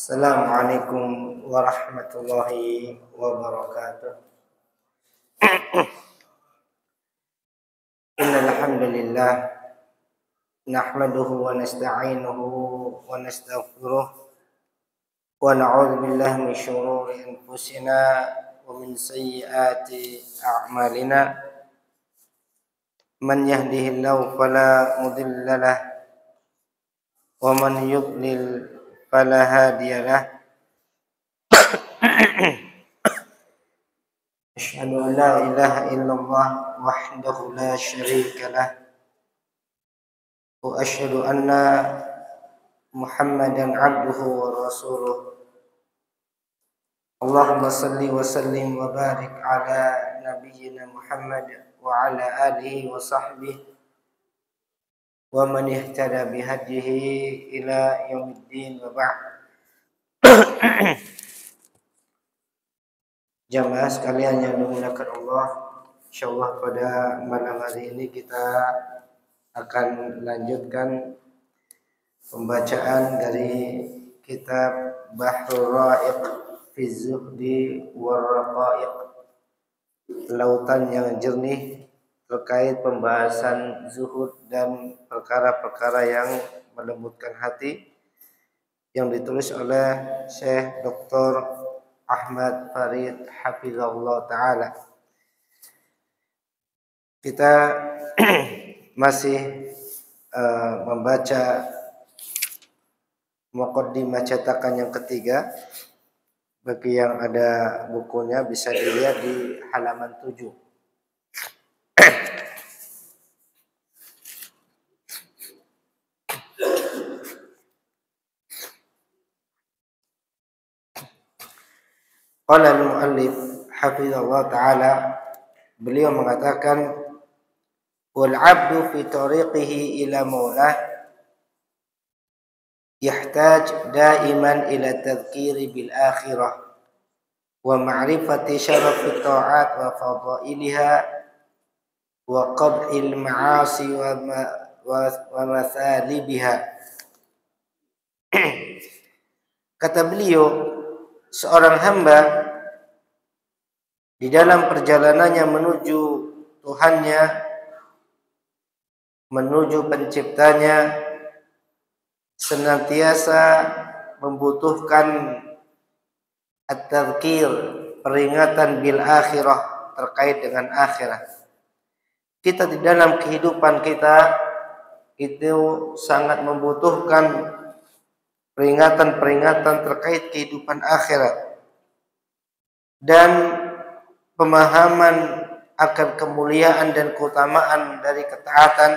Assalamualaikum warahmatullahi wabarakatuh. Innal hamdalillah nahmaduhu wa nasta'inuhu wa nastaghfiruh wa na'udzu billahi min shururi anfusina wa min sayyiati a'malina. Man yahdihillahu fala mudilla lahu wa man yudlil fala hadiyalah. Asyhadu an la ilaha illallah wahdahu la syarika lah wa asyhadu anna Muhammadan abduhu wa rasuluh. Allahumma salli wa sallim wa barik ala nabiyyina Muhammad wa ala alihi wa sahbihi wa man ihtada bihadihi ila yaumiddin wa ba'd. Jamaah sekalian yang dimuliakan Allah, insyaallah pada malam hari ini kita akan lanjutkan pembacaan dari kitab Bahrul Ra'iq fi Zuhdi war Raqa'iq, lautan yang jernih terkait pembahasan zuhud dan perkara-perkara yang melembutkan hati, yang ditulis oleh Syekh Dr. Ahmad Farid hafizahullah ta'ala. Kita masih membaca muqaddimah cetakan yang ketiga. Bagi yang ada bukunya bisa dilihat di halaman 7. Qala al-muallif hafizallahu ta'ala, beliau mengatakan wal 'abdu fi tariqihi ila maulah yahtaj daiman ila tadhkiri bil akhirah wa ma'rifati syarafi ta'at wa fadailiha wa qab'il ma'asi wa mathalibiha. Kata beliau, seorang hamba di dalam perjalanannya menuju Tuhannya, menuju penciptanya, senantiasa membutuhkan at-tadhkir, peringatan bil akhirah, terkait dengan akhirat. Kita di dalam kehidupan kita itu sangat membutuhkan peringatan-peringatan terkait kehidupan akhirat dan pemahaman akan kemuliaan dan keutamaan dari ketaatan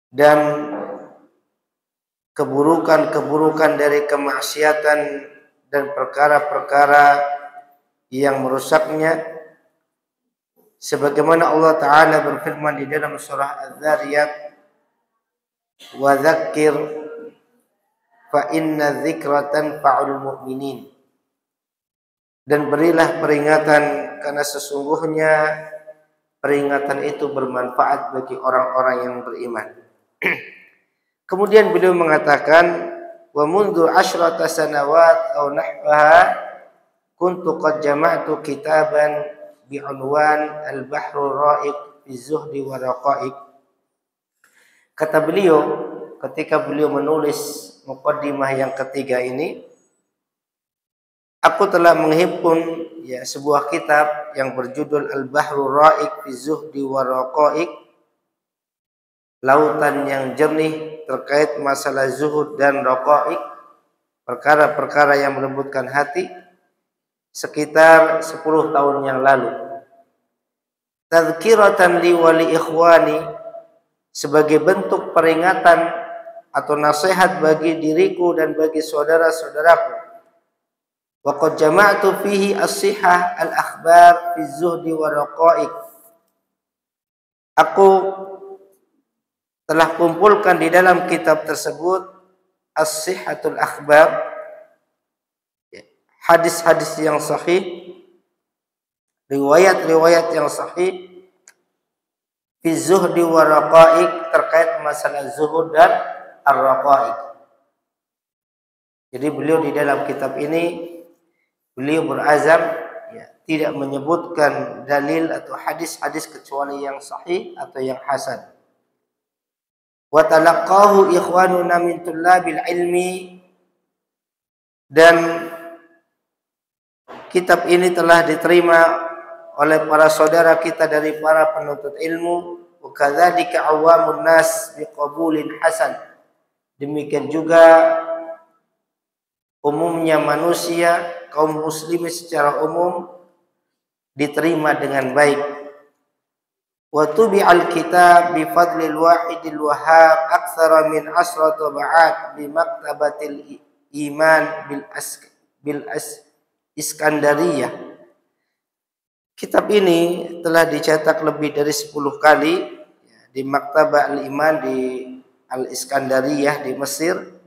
dan keburukan-keburukan dari kemaksiatan dan perkara-perkara yang merusaknya, sebagaimana Allah Ta'ala berfirman di dalam surah Az-Zariyat, wa dzakkir fa inna dzikra tanfa'ul mu'minin, dan berilah peringatan karena sesungguhnya peringatan itu bermanfaat bagi orang-orang yang beriman. Kemudian beliau mengatakan wa mundu asyrata sanawat aw nahwaha kuntu qad jama'tu kitaban bi'unwan al-bahrul ra'iq fi zuhdi wa raqa'iq. Kata beliau ketika beliau menulis muqaddimah yang ketiga ini, aku telah menghimpun sebuah kitab yang berjudul Al-Bahrul Ra'iq fi Zuhdi wa Raqa'iq, lautan yang jernih terkait masalah zuhud dan raqa'iq, perkara-perkara yang melembutkan hati, sekitar 10 tahun yang lalu. Tadhkiratan li wa li ikhwani, sebagai bentuk peringatan atau nasihat bagi diriku dan bagi saudara-saudaraku. Wa qad jama'tu fihi as-sihah al-akhbar fi zuhdi wa raqa'iq. Aku telah kumpulkan di dalam kitab tersebut as-sihatul akhbar, hadis-hadis yang sahih, riwayat-riwayat yang sahih fi zuhdi wa raqa'iq, terkait masalah zuhud dan ar-raqa'iq. Jadi beliau di dalam kitab ini beliau berazam tidak menyebutkan dalil atau hadis-hadis kecuali yang sahih atau yang hasan. Wa talaqahu ikhwanuna min tullabil ilmi, dan kitab ini telah diterima oleh para saudara kita dari para penuntut ilmu. Wa kadzalika awamun nas biqabulin hasan. Demikian juga umumnya manusia, kaum muslimin secara umum diterima dengan baik. Wa tubi'al kitab bi fadlil wahidil wahhab aktsara min asra tab'at bi maktabatil iman bil Iskandariyah. Kitab ini telah dicetak lebih dari 10 kali di Maktabah Al-Iman di Al-Iskandariyah di Mesir.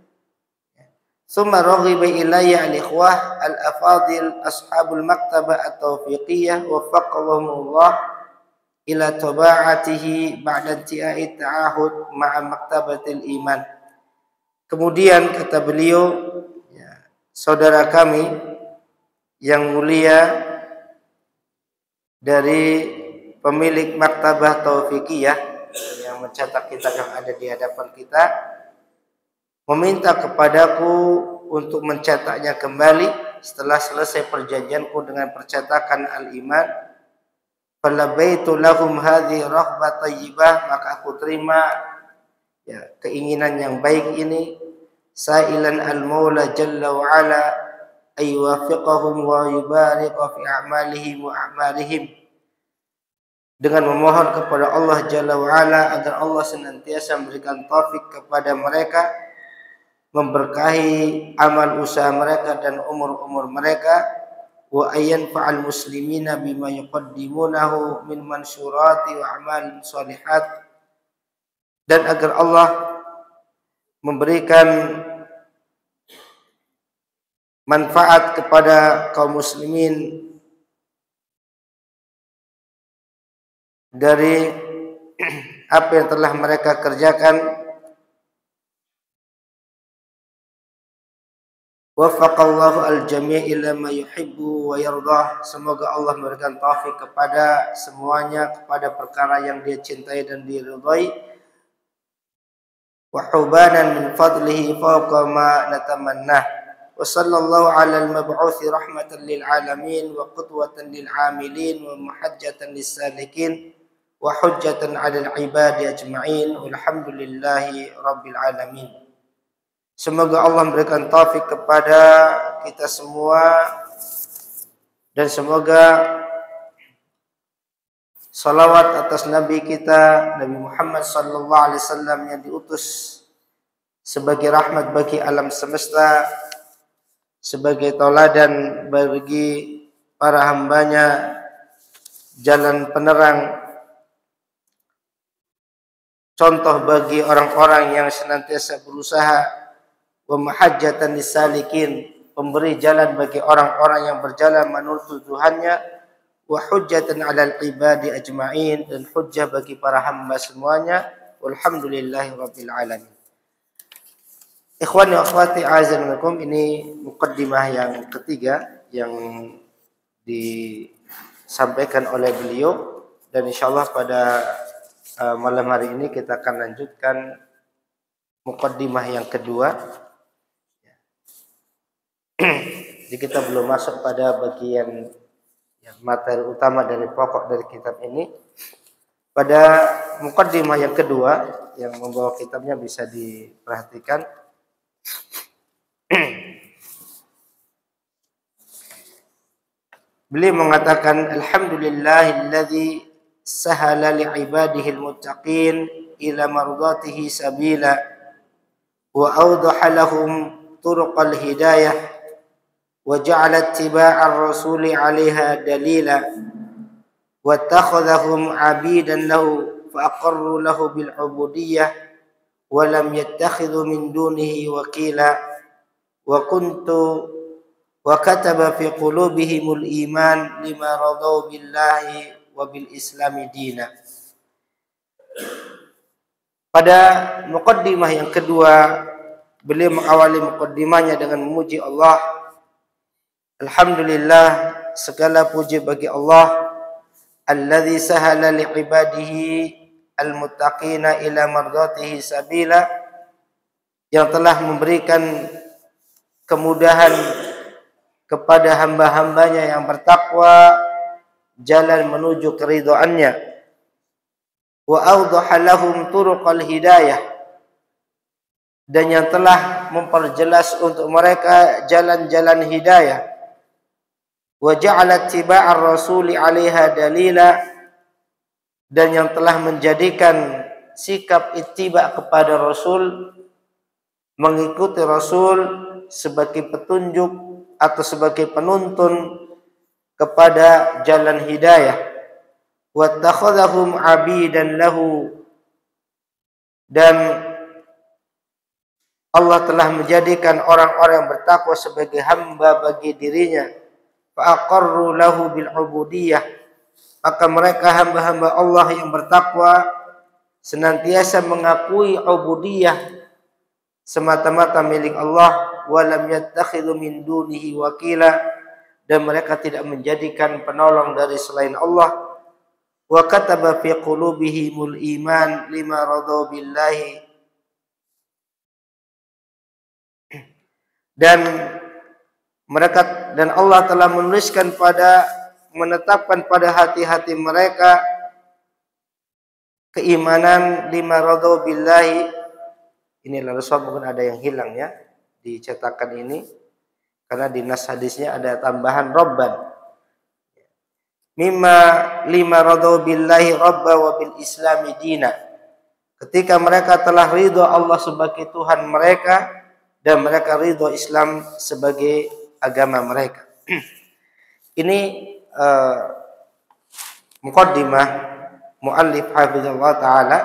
Thumma raghiba ilayya al-ikhwah al-afadil ashabul maktabah at-taufiqiyah waffaqahumullah ila taba'atihi ba'da intiha'i ta'ahud ma'a maktabatil iman. Kemudian kata beliau, saudara kami yang mulia dari pemilik maktabah taufiqiyah yang mencetak kitab yang ada di hadapan kita meminta kepadaku untuk mencetaknya kembali setelah selesai perjanjianku dengan percetakan Al-Iman. Falabaitu lahum hadhihi raghbah thayyibah, maka aku terima keinginan yang baik ini, sailan al-Maula jalla wa ala ay yuwaffiqahum wa yubariqa fi a'malihim wa a'malihim, dengan memohon kepada Allah jalla wa ala agar Allah senantiasa memberikan taufik kepada mereka, memberkahi amal usaha mereka dan umur-umur mereka, wa ayyan fa'al muslimina bima yuqaddimunahu min mansurati wa amal salihat, dan agar Allah memberikan manfaat kepada kaum muslimin dari apa yang telah mereka kerjakan. Waffaqallahu al-jami' ila ma yuhibbu wa yardah. Semoga Allah memberikan taufik kepada semuanya kepada perkara yang Dia cintai dan diridhai. Wa hubanan min fadlihi fawqa ma natamannah. Wa sallallahu ala al-mab'uthi rahmatan lil alamin wa qudwatan lil amilin wa muhajjatan lis salikin wa hujjatan 'alal ibadi ajma'in. Walhamdulillahi rabbil alamin. Semoga Allah memberikan taufik kepada kita semua, dan semoga salawat atas Nabi kita Nabi Muhammad sallallahu alaihi wasallam yang diutus sebagai rahmat bagi alam semesta, sebagai tauladan bagi para hambanya, jalan penerang, contoh bagi orang-orang yang senantiasa berusaha, wa mahajjatan lisalikin, pemberi jalan bagi orang-orang yang berjalan menuju Tuhannya, wa hujjatan 'alal ibadi ajma'in, dan hujjah bagi para hamba semuanya. Walhamdulillahi rabbil alamin. Ikhwani wa akhwati a'azzanakum, ini muqaddimah yang ketiga yang disampaikan oleh beliau, dan insyaallah pada malam hari ini kita akan lanjutkan muqaddimah yang kedua. Jadi kita belum masuk pada bagian materi utama dari pokok dari kitab ini. Pada muqaddimah yang kedua yang membawa kitabnya bisa diperhatikan. Beliau mengatakan, alhamdulillahilladzi sahala li'ibadihil muttaqin ila mardatihi sabila wa awdaha lahum turuqal hidayah وجعل اتباع الرسول عليها دليلا واتخذهم عبيدا له فأقروا له بالعبودية ولم يتخذوا من دونه وكيلا وكتب في قلوبهم الإيمان لما رضوا بالله وبالإسلام دينا. Pada muqaddimah yang kedua beliau mengawali muqaddimahnya dengan memuji Allah. Alhamdulillah, segala puji bagi Allah, alladzi sahala li ibadihi al-muttaqina ila mardatihi sabila, yang telah memberikan kemudahan kepada hamba-hambanya yang bertakwa jalan menuju keridhaannya. Wa awdaha lahum turuqal hidayah, dan yang telah memperjelas untuk mereka jalan-jalan hidayah. Wa ja'ala ittiba'ar rasuli 'alaiha dalila, dan yang telah menjadikan sikap ittiba kepada Rasul, mengikuti Rasul sebagai petunjuk atau sebagai penuntun kepada jalan hidayah. Wattakhadhahum 'abidan lahu, dan Allah telah menjadikan orang-orang yang bertakwa sebagai hamba bagi dirinya. Fa aqarru lahu bil 'ubudiyah, maka mereka hamba-hamba Allah yang bertakwa senantiasa mengakui ubudiyah semata-mata milik Allah. Walam yattakhidhu min dunihi wakila, dan mereka tidak menjadikan penolong dari selain Allah. Wa kataba fi qulubihimul iman lima radau billahi, dan Allah telah menuliskan menetapkan pada hati-hati mereka keimanan lima radau billahi. Ini lalu mungkin ada yang hilang ya di cetakan ini, karena di nas hadisnya ada tambahan robban. Mimma lima radau billahi rabba wa bil islami dina, ketika mereka telah ridho Allah sebagai Tuhan mereka dan mereka ridho Islam sebagai agama mereka. Ini muqaddimah muallif hafizallahu taala.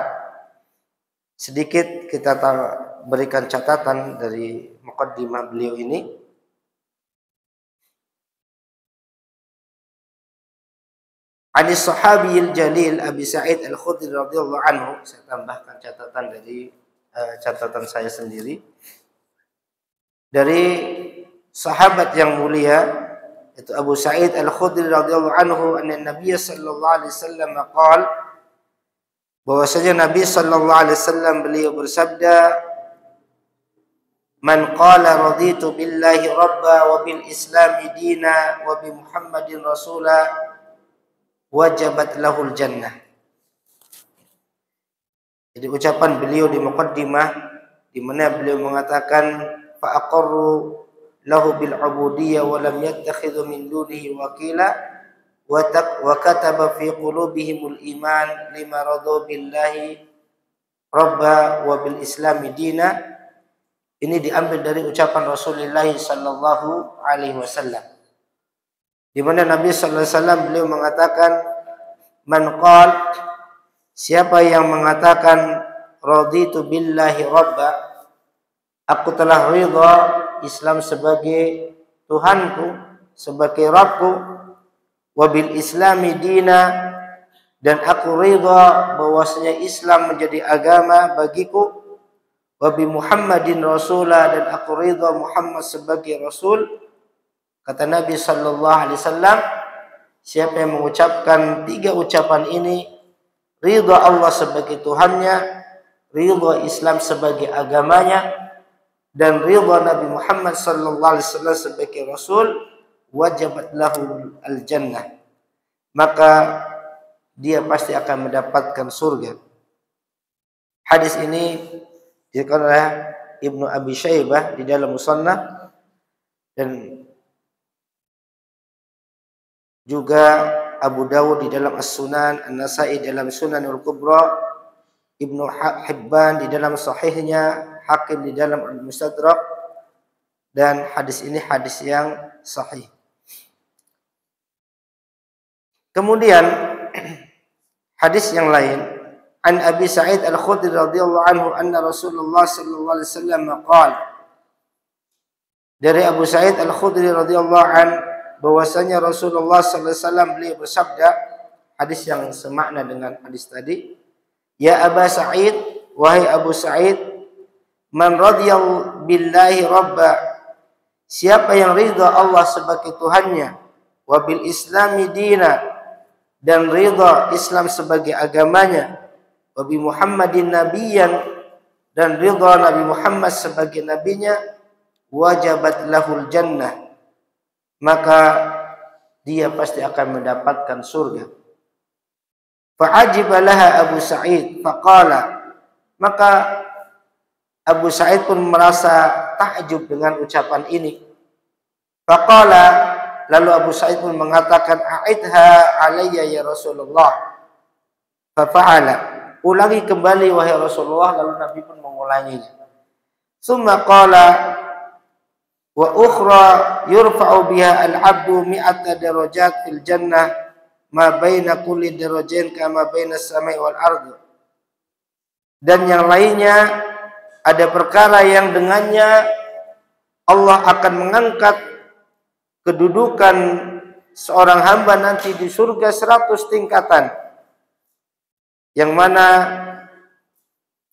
Sedikit kita berikan catatan dari muqaddimah beliau ini. Ani sahabiyil jalil Abi Sa'id Al-Khudri radhiyallahu anhu, saya tambahkan catatan dari catatan saya sendiri. Dari sahabat yang mulia itu Abu Sa'id Al-Khudri radhiyallahu anhu, anna Nabi sallallahu alaihi wasallam qala, bahwasanya Nabi sallallahu alaihi wasallam beliau bersabda, man qala raditu billahi rabba wa bil islami dina wa bi Muhammadin rasula wajabat lahul jannah. Jadi ucapan beliau di muqaddimah di mana beliau mengatakan fa aqarru lahu bil ubudiyyah wa lam yattakhidhu min dunihi wakila wa kataba fi qulubihimul iman lima radu billahi rabba wa bil islami dina. Ini diambil dari ucapan Rasulullah sallallahu alaihi wasallam, di mana Nabi sallallahu alaihi wasallam beliau mengatakan, man qal, siapa yang mengatakan raditu billahi rabba, aku telah ridha Islam sebagai Tuhanku, sebagai Rabbku, wabil islami dina, dan aku ridha bahwasanya Islam menjadi agama bagiku, wabi Muhammadin rasulah, dan aku ridha Muhammad sebagai rasul. Kata Nabi sallallahu alaihi wasallam, siapa yang mengucapkan tiga ucapan ini, ridha Allah sebagai Tuhannya, ridha Islam sebagai agamanya, dan ridha Nabi Muhammad sallallahu alaihi wasallam sebagai rasul, wajabat lahu al-jannah, maka dia pasti akan mendapatkan surga. Hadis ini diriwayatkan oleh Ibnu Abi Syaibah di dalam Musannaf, dan juga Abu Dawud di dalam As-Sunan, An-Nasa'i dalam Sunanul Kubra, Ibnu Hibban di dalam Sahihnya, Hakim di dalam Al-Mustadrak, dan hadis ini hadis yang sahih. Kemudian hadis yang lain, an Abi Sa'id Al-Khudri radhiyallahu anhu anna Rasulullah sallallahu alaihi wasallam qala, dari Abu Sa'id Al-Khudri radhiyallahu anhu bahwasanya Rasulullah sallallahu alaihi wasallam beliau bersabda, hadis yang semakna dengan hadis tadi, ya Aba Sa'id, wahai Abu Sa'id, Man radiyallahu billahi rabba, siapa yang ridha Allah sebagai Tuhannya, wa bil islami dina, dan ridha Islam sebagai agamanya, wa bi Muhammadin nabiyyan, dan ridha Nabi Muhammad sebagai nabinya, wajabat lahul jannah, maka dia pasti akan mendapatkan surga. Fa'ajiba laha Abu Sa'id faqala, maka Abu Sa'id pun merasa takjub dengan ucapan ini. Faqala, lalu Abu Sa'id pun mengatakan, a'idha alayya ya Rasulullah. Fafa'ala, ulangi kembali wahai Rasulullah. Lalu Nabi pun mengulanginya. Summa qala, wa ukhra yurfa'u biha al-'abdu mi'ata darajat fil jannah ma baina kulli darajain kama baina as-sama'i wal ardi. Dan yang lainnya, ada perkara yang dengannya Allah akan mengangkat kedudukan seorang hamba nanti di surga 100 tingkatan. Yang mana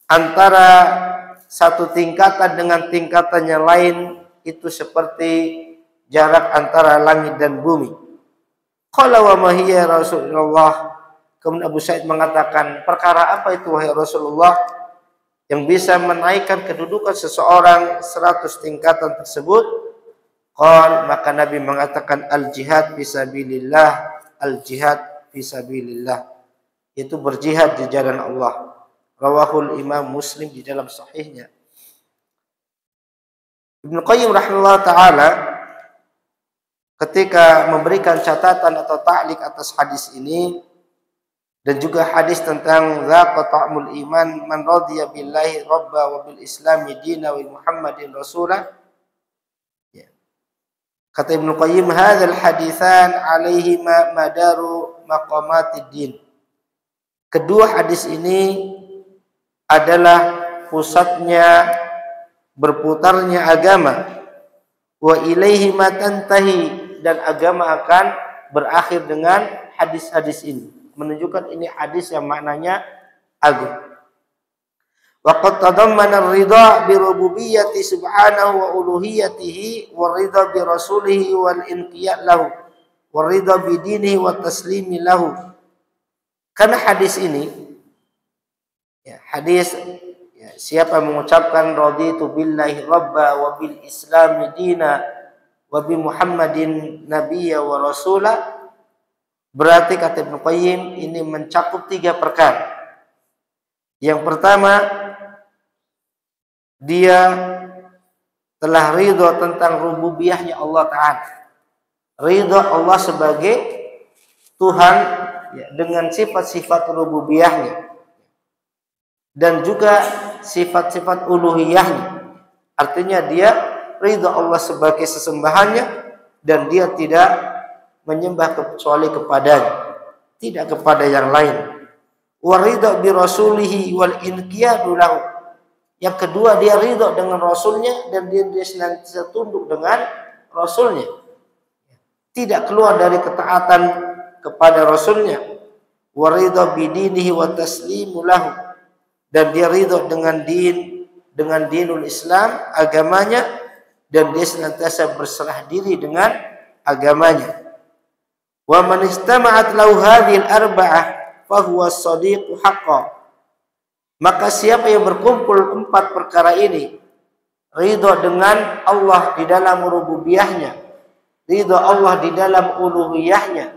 antara satu tingkatan dengan tingkatan yang lain itu seperti jarak antara langit dan bumi. Qala wa ma hiya Rasulullah. Kemudian Abu Sa'id mengatakan, perkara apa itu wahai Rasulullah yang bisa menaikkan kedudukan seseorang 100 tingkatan tersebut? Qal, maka Nabi mengatakan, al-jihad fisabilillah, al-jihad fisabilillah, itu berjihad di jalan Allah. Rawahul Imam Muslim di dalam sahihnya. Ibnu Qayyim rahimahullah ta'ala ketika memberikan catatan atau ta'liq atas hadis ini, dan juga hadis tentang zaqa ta'mul iman man radiya billahi rabba wa bil islami dina wa Muhammadin rasulah. Ya. Kata Ibnu Qayyim, hadzal haditsan alaihi madaru maqamatid din. Kedua hadis ini adalah pusatnya berputarnya agama. Wa ilaihi matantahi, dan agama akan berakhir dengan hadis-hadis ini. Menunjukkan ini hadis yang maknanya agung. Wa qad tadammana ar-ridha bi rububiyyati subhanahu wa uluhiyyatihi wa ridha bi rasulihi wal inqiyad lahu wa ridha bi dinihi wa taslimi lahu. Karena hadis ini, ya, hadis ya, siapa mengucapkan raditu billahi rabba wa bil islami dina wa bi Muhammadin nabiyya wa rasulah, berarti kata Ibnu Qayyim ini mencakup 3 perkara. Yang pertama, dia telah ridho tentang rububiyahnya Allah Ta'ala. Ridho Allah sebagai Tuhan ya, dengan sifat-sifat rububiyahnya dan juga sifat-sifat uluhiyahnya. Artinya dia ridho Allah sebagai sesembahannya dan dia tidak menyembah kecuali kepadanya, tidak kepada yang lain. Wa ridha bi rasulihi wal inqiyadu lahu. Yang kedua, dia ridha dengan rasulnya dan dia senantiasa tunduk dengan rasulnya, tidak keluar dari ketaatan kepada rasulnya. Wa ridha bi dinihi wa taslimu lahu, dan dia ridha dengan dinul Islam, agamanya, dan dia senantiasa berserah diri dengan agamanya. Wa man istama'at lahu hadhihi al-arba'ah fa huwa as-sadiqu haqqan. Maka siapa yang berkumpul 4 perkara ini, ridha dengan Allah di dalam rububiyahnya, ridha Allah di dalam uluhiyahnya,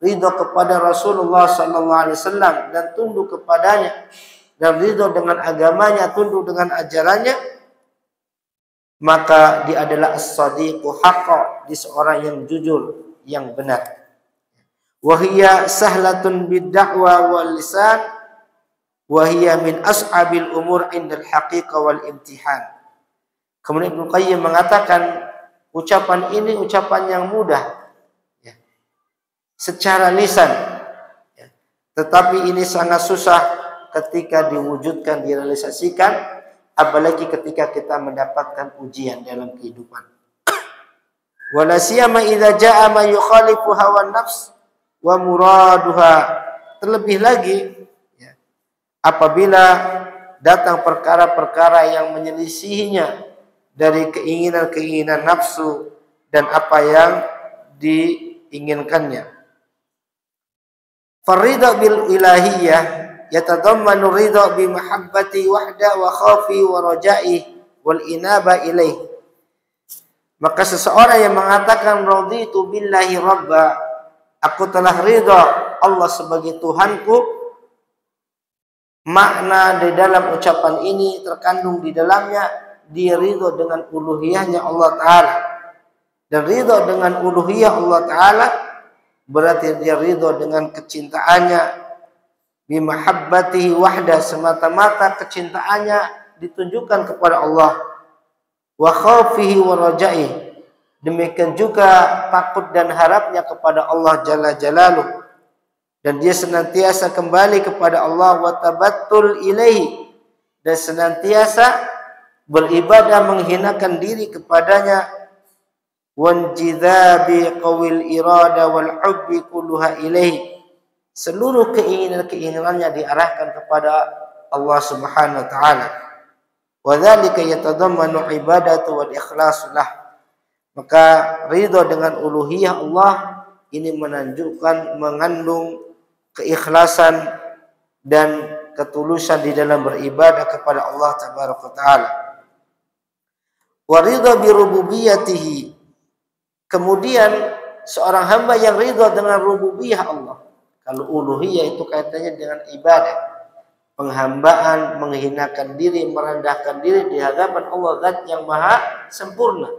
ridha kepada Rasulullah sallallahu alaihi wasallam dan tunduk kepadanya, dan ridha dengan agamanya, tunduk dengan ajarannya, maka dia adalah as-sadiqu haqqan, dia seorang yang jujur, yang benar. Wahia sahlatun bid-da'wa wal lisan, wahia min as'abil umur indal haqiqah wal imtihan. Kemudian Ibnu Qayyim mengatakan ucapan ini ucapan yang mudah ya, secara lisan ya, tetapi ini sangat susah ketika diwujudkan, direalisasikan, apalagi ketika kita mendapatkan ujian dalam kehidupan. Wala siyama idza jaa ma yukhalifu hawan nafs wa muraduha. Terlebih lagi ya, apabila datang perkara-perkara yang menyelisihinya dari keinginan-keinginan nafsu dan apa yang diinginkannya. Faridha bil ilahiyah yatadammanu ridha bi mahabbati wahda wa khawfi wa raja'i wal inaba ilaih. Maka seseorang yang mengatakan raditu billahi rabba, aku telah ridha Allah sebagai Tuhanku, makna di dalam ucapan ini terkandung di dalamnya dia ridha dengan uluhiyahnya Allah Ta'ala. Dan ridha dengan uluhiyah Allah Ta'ala berarti dia ridha dengan kecintaannya, bimahabbatihi wahda, semata-mata kecintaannya ditunjukkan kepada Allah, wa khawfihi wa raja'i, demikian juga takut dan harapnya kepada Allah Jalla Jalaluh, dan dia senantiasa kembali kepada Allah, wa tabattul ilaihi, dan senantiasa beribadah menghinakan diri kepadanya, wanjidhabi qawil irada wal hubbi kulluha ilaihi, seluruh keinginan-keinginannya diarahkan kepada Allah Subhanahu wa taala. Wa dzalika yatadammanu ibadatu wal ikhlasu lah. Maka ridha dengan uluhiyah Allah ini menunjukkan, mengandung keikhlasan dan ketulusan di dalam beribadah kepada Allah Tabaraka taala. Wa ridha bi rububiyyatihi, kemudian seorang hamba yang ridha dengan rububiyah Allah. Kalau uluhiyah itu kaitannya dengan ibadah, penghambaan, menghinakan diri, merendahkan diri di hadapan Allah Zat yang maha sempurna.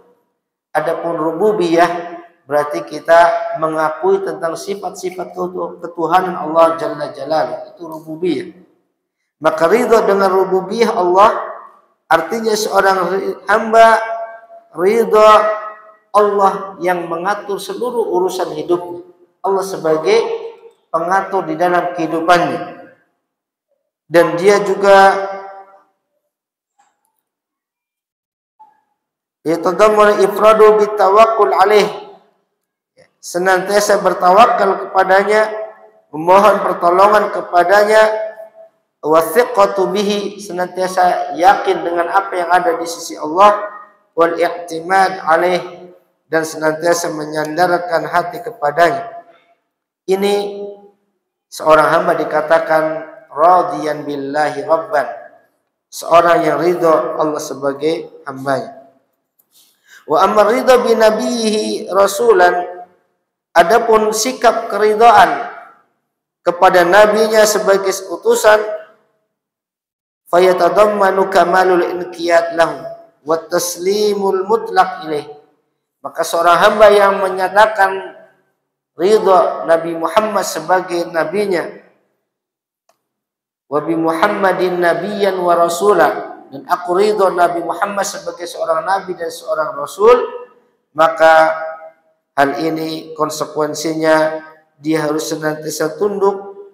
Adapun rububiyah berarti kita mengakui tentang sifat-sifat ketuhanan Allah Jalla Jalaluh, itu rububiyah. Maka ridha dengan rububiyah Allah artinya seorang hamba ridha Allah yang mengatur seluruh urusan hidupnya. Allah sebagai pengatur di dalam kehidupannya. Dan dia juga yatadammanu ifradu bitawakkul alaih, senantiasa bertawakal kepadanya, memohon pertolongan kepadanya, wathiqatu bihi, senantiasa yakin dengan apa yang ada di sisi Allah, wal i'timad alaih, dan senantiasa menyandarkan hati kepadanya. Ini seorang hamba dikatakan radiyan billahi rabban, seorang yang ridha Allah sebagai hambanya. Wa amma ridha bi nabiyhi rasulan, adapun sikap keridhaan kepada nabinya sebagai utusan, fayatadammanu kamalul inqiyad lahu wa taslimul mutlaq ilaih. Maka seorang hamba yang menyatakan ridha Nabi Muhammad sebagai nabinya, wa bi Muhammadin nabiyyan wa rasulan, dan aku ridha Nabi Muhammad sebagai seorang nabi dan seorang rasul, maka hal ini konsekuensinya dia harus senantiasa tunduk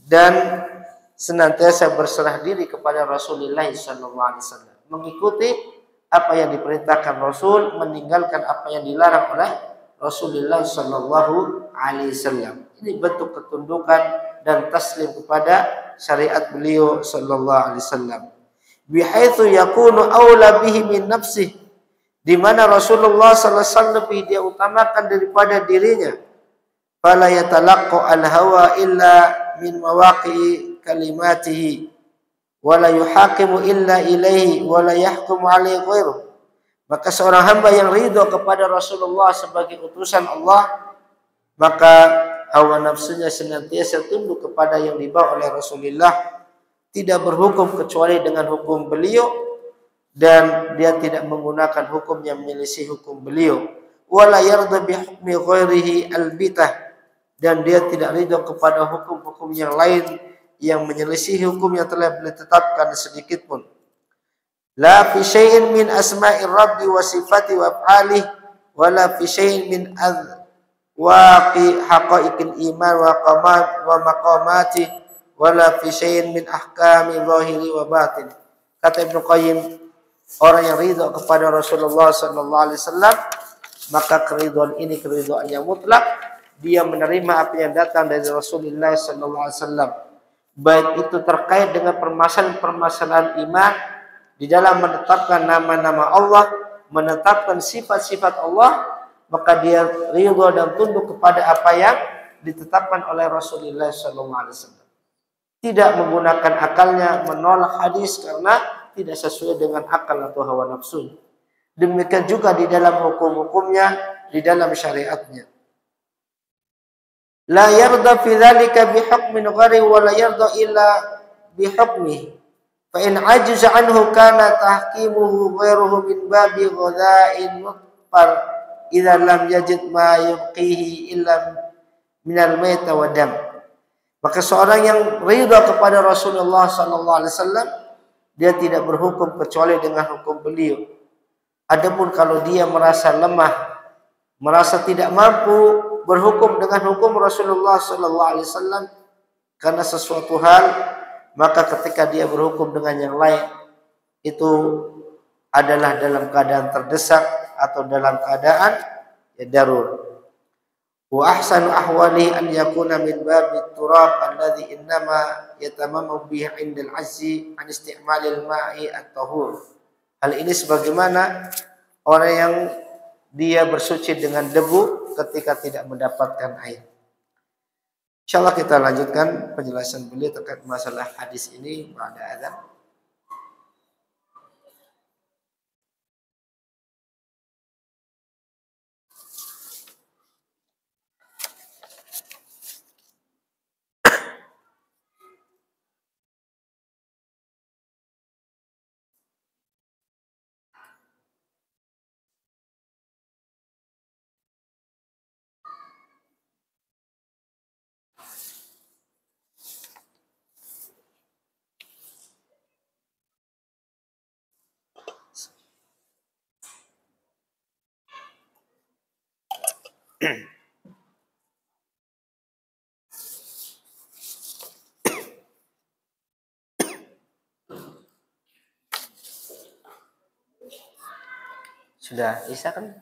dan senantiasa berserah diri kepada Rasulullah SAW, mengikuti apa yang diperintahkan Rasul, meninggalkan apa yang dilarang oleh Rasulullah SAW. Ini bentuk ketundukan dan taslim kepada syariat beliau sallallahu alaihi wasallam. Bihaitsu yakunu aula bihi min nafsihi, di mana Rasulullah sallallahu alaihi wasallam dia utamakan daripada dirinya. Fala yatalaqqa al-hawa illa min mawaqi'i kalimatihi wa la yuhakimu illa ilaihi wa la yahkumu alaihi ghairuh. Maka seorang hamba yang ridha kepada Rasulullah sebagai utusan Allah, maka hawa nafsunya senantiasa tunduk kepada yang dibawa oleh Rasulullah, tidak berhukum kecuali dengan hukum beliau, dan dia tidak menggunakan hukum yang menyelisih hukum beliau. Wala yarda bi hukmi ghairihi albitah, dan dia tidak ridha kepada hukum-hukum yang lain yang menyelisih hukum yang telah ditetapkan sedikit pun. La fi syai'in min asma'ir rabbi wa sifati wa af'alih, wala fi syai'in min waqi haqa'iqil iman wa maqamati, wala fi syai'in min ahkami zahiri wa batin. Kata Ibnu Qayyim, orang yang ridha kepada Rasulullah sallallahu alaihi wasallam, maka keridhaan ini keridhaan yang mutlak, dia menerima apa yang datang dari Rasulullah sallallahu alaihi wasallam, baik itu terkait dengan permasalahan-permasalahan iman di dalam menetapkan nama-nama Allah, menetapkan sifat-sifat Allah, maka dia ridho dan tunduk kepada apa yang ditetapkan oleh Rasulullah SAW. Tidak menggunakan akalnya, menolak hadis karena tidak sesuai dengan akal atau hawa nafsu. Demikian juga di dalam hukum-hukumnya, di dalam syariatnya. La yarda fi dzalika bi hukmin ghairi wa la yarda illa bi hukmihi. Fa in ajiza anhu kana tahkimuhu ghairuhu min babi ghadha'in mutfar idza lam yajid ma yuqihi illa minal maita wa dam. Maka seorang yang ridha kepada Rasulullah sallallahu alaihi wasallam, dia tidak berhukum kecuali dengan hukum beliau. Adapun kalau dia merasa lemah, merasa tidak mampu berhukum dengan hukum Rasulullah sallallahu alaihi wasallam karena sesuatu hal, maka ketika dia berhukum dengan yang lain itu adalah dalam keadaan terdesak atau dalam keadaan darur. Wa ahsanu ahwali an yakuna min babit turab alladhi innama yatamamu bihi 'inda al-'azzi an isti'malil ma'i at-tahur. Hal ini sebagaimana orang yang dia bersuci dengan debu ketika tidak mendapatkan air. Insyaallah kita lanjutkan penjelasan beliau terkait masalah hadis ini pada azan. Sudah bisa kan?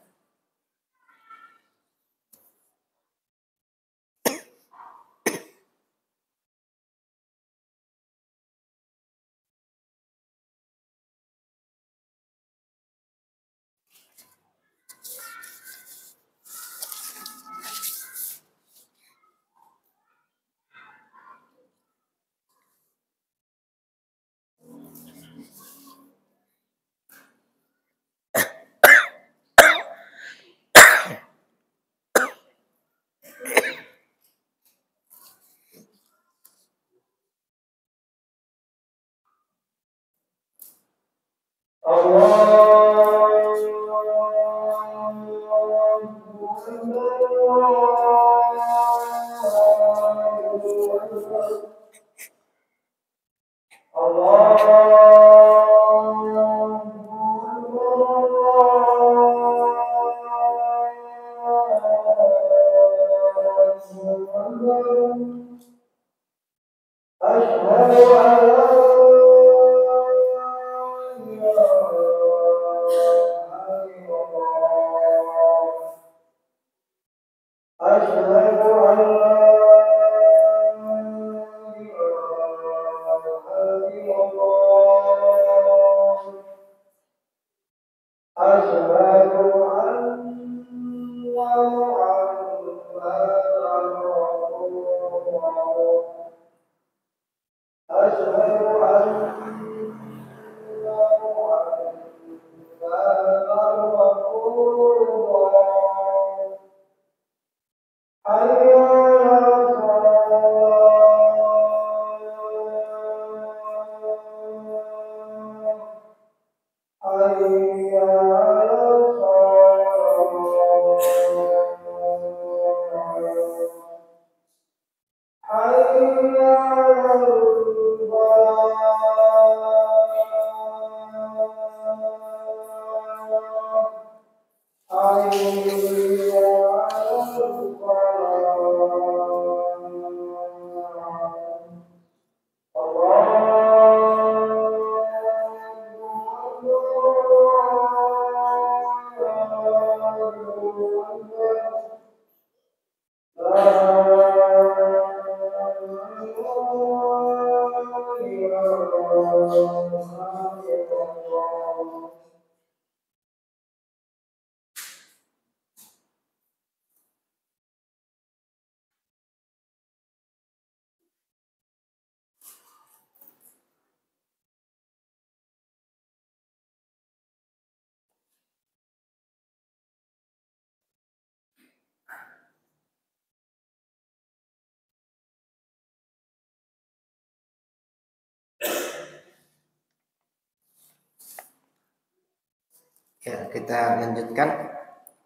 Ya, kita lanjutkan.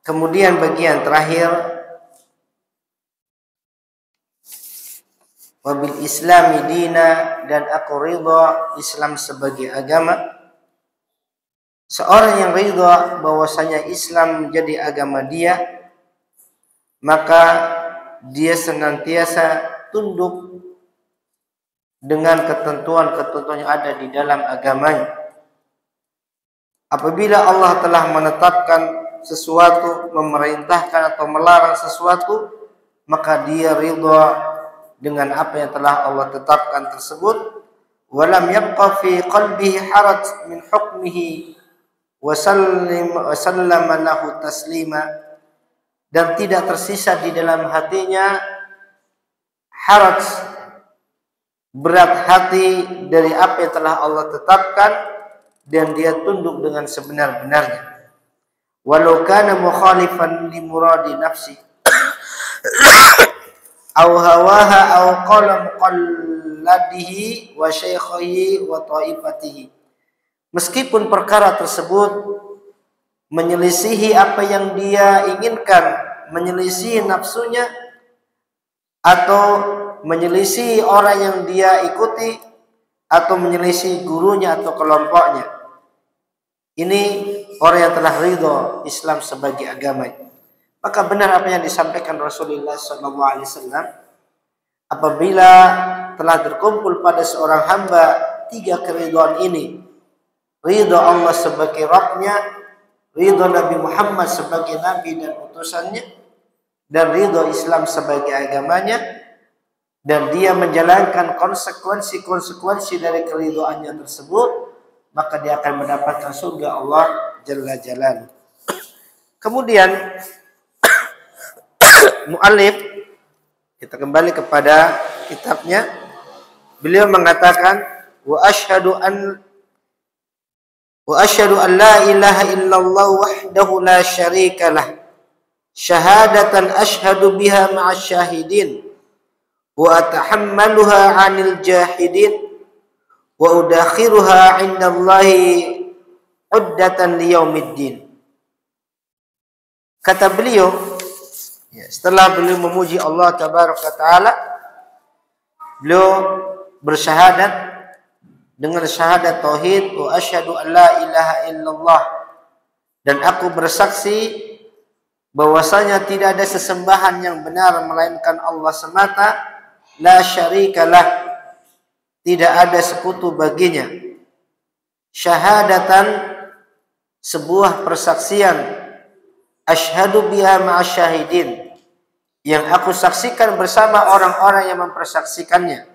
Kemudian bagian terakhir, wabil islami dina, dan aku ridha Islam sebagai agama. Seorang yang ridha bahwasanya Islam menjadi agama dia, maka dia senantiasa tunduk dengan ketentuan-ketentuan yang ada di dalam agamanya. Apabila Allah telah menetapkan sesuatu, memerintahkan atau melarang sesuatu, maka dia ridha dengan apa yang telah Allah tetapkan tersebut. Walam yabqa fi qalbihi haraj min hukmihi wa sallama lahu taslima, dan tidak tersisa di dalam hatinya haraj, berat hati dari apa yang telah Allah tetapkan, dan dia tunduk dengan sebenar-benarnya. Walau kana mukhalifan li muradi nafsi aw hawaha aw qala muqalladihi wa syaikhihi wa taifatihi. Meskipun perkara tersebut menyelisihi apa yang dia inginkan, menyelisihi nafsunya, atau menyelisihi orang yang dia ikuti, atau menyelisih gurunya atau kelompoknya. Ini orang yang telah ridho Islam sebagai agama. Maka benar apa yang disampaikan Rasulullah SAW. Apabila telah terkumpul pada seorang hamba 3 keridhaan ini, ridho Allah sebagai Rabbnya, ridho Nabi Muhammad sebagai Nabi dan utusannya, dan ridho Islam sebagai agamanya, dan dia menjalankan konsekuensi dari keridhaannya tersebut, maka dia akan mendapatkan surga Allah Jalla Jalaluhu. Kemudian muallif, kita kembali kepada kitabnya, beliau mengatakan wa asyhadu an la ilaha illallah wahdahu la syarikalah syahadatan asyhadu biha ma'asy syahidin wa atahammaluha 'anil jahidin wa udakhiruha 'indallahi uddatan liyaumiddin. Kata beliau, setelah beliau memuji Allah tabaraka taala, beliau bersyahadat dengan syahadat tauhid, wa asyhadu an la ilaha illallah, dan aku bersaksi bahwasanya tidak ada sesembahan yang benar melainkan Allah semata, la syarikalah, tidak ada sekutu baginya, syahadatan, sebuah persaksian, asyhadu biha ma'asyahidin, yang aku saksikan bersama orang-orang yang mempersaksikannya,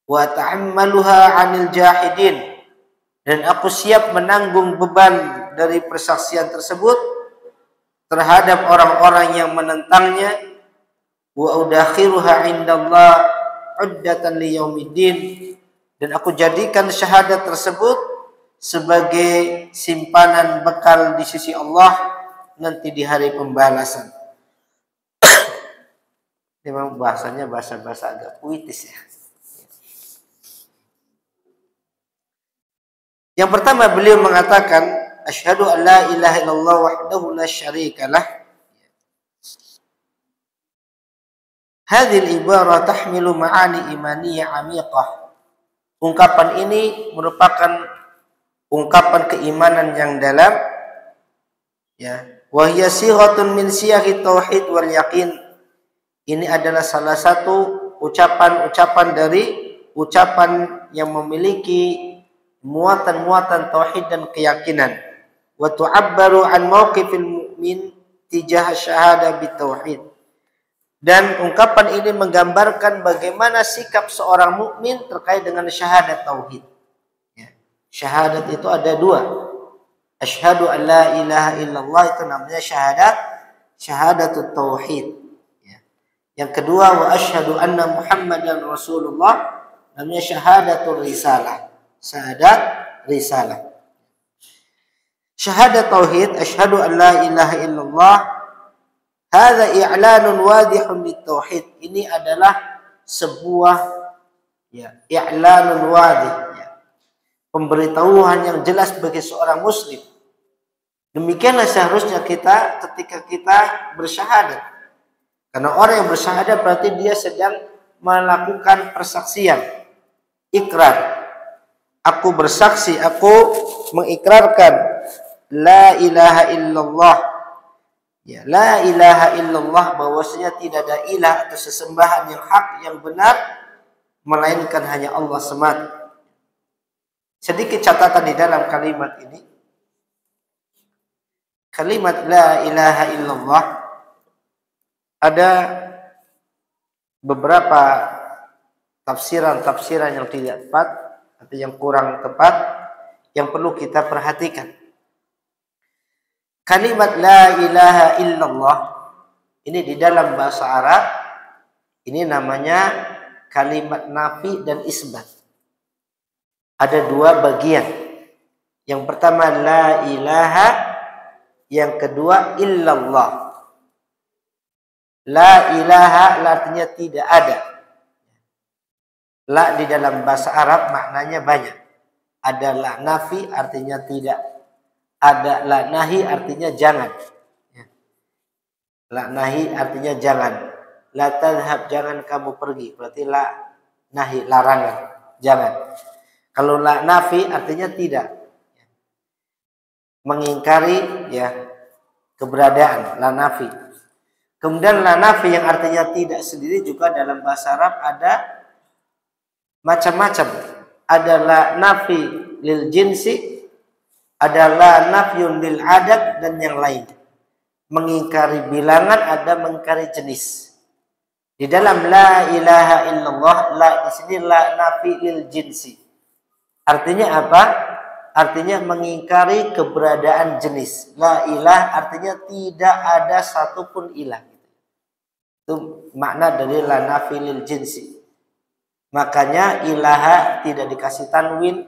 wa ta'ammaluha 'anil jahidin, dan aku siap menanggung beban dari persaksian tersebut terhadap orang-orang yang menentangnya, wa udakhiruha 'indallah uddatan liyaumiddin, dan aku jadikan syahadat tersebut sebagai simpanan bekal di sisi Allah nanti di hari pembalasan. Memang bahasanya bahasa-bahasa agak puitis ya. Yang pertama beliau mengatakan asyhadu an la ilaha illallah wahdahu la syarikalah. Hadhil ibarah tahmilu ma'ani imaniyah 'amiqah. Ungkapan ini merupakan ungkapan keimanan yang dalam, ya. Wa hiya sighatun min siyaghi tauhid wal yaqin. Ini adalah salah satu ucapan-ucapan dari ucapan yang memiliki muatan-muatan tauhid dan keyakinan. Wa tu'abbaru an mauqifil mu'min tijah syahadah bitauhid. Dan ungkapan ini menggambarkan bagaimana sikap seorang mukmin terkait dengan syahadat tauhid. Ya. Syahadat itu ada 2. Asyhadu an la ilaha illallah itu namanya syahadatut tauhid. Ya. Yang kedua wa asyhadu anna Muhammadan Rasulullah namanya syahadatul risalah. Syahadat risalah. Syahadat tauhid, asyhadu an la ilaha illallah, hadza i'lanun wadihun litauhid. Ini adalah sebuah i'lanun wadih, pemberitahuan yang jelas bagi seorang muslim Demikianlah seharusnya kita ketika kita bersyahadat. Karena orang yang bersyahadat berarti dia sedang melakukan persaksian, ikrar. Aku bersaksi, aku mengikrarkan la ilaha illallah. Ya, la ilaha illallah, bahwasanya tidak ada ilah atau sesembahan yang hak, yang benar, melainkan hanya Allah semata. Sedikit catatan di dalam kalimat ini. Kalimat la ilaha illallah ada beberapa tafsiran-tafsiran yang tidak tepat atau yang kurang tepat yang perlu kita perhatikan. Kalimat la ilaha illallah ini di dalam bahasa Arab ini namanya kalimat nafi dan isbat. Ada dua bagian. Yang pertama la ilaha, yang kedua illallah. La ilaha artinya tidak ada. La di dalam bahasa Arab maknanya banyak. Ada la nafi artinya tidak. Ada la nahi artinya jangan. La nahi artinya jangan. La tadhhab, jangan kamu pergi. Berarti la nahi, larangan, jangan. Kalau la nafi artinya tidak. Mengingkari ya keberadaan, la nafi. Kemudian la nafi yang artinya tidak sendiri juga dalam bahasa Arab ada macam-macam. Ada la nafi lil jinsi, ada la nafyun lil adad, dan yang lain. Mengingkari bilangan, ada mengingkari jenis. Di dalam la ilaha illallah, la di sini la nafi lil jinsi. Artinya apa? Artinya mengingkari keberadaan jenis. La ilah artinya tidak ada satupun ilah. Itu makna dari la nafi lil jinsi. Makanya ilaha tidak dikasih tanwin,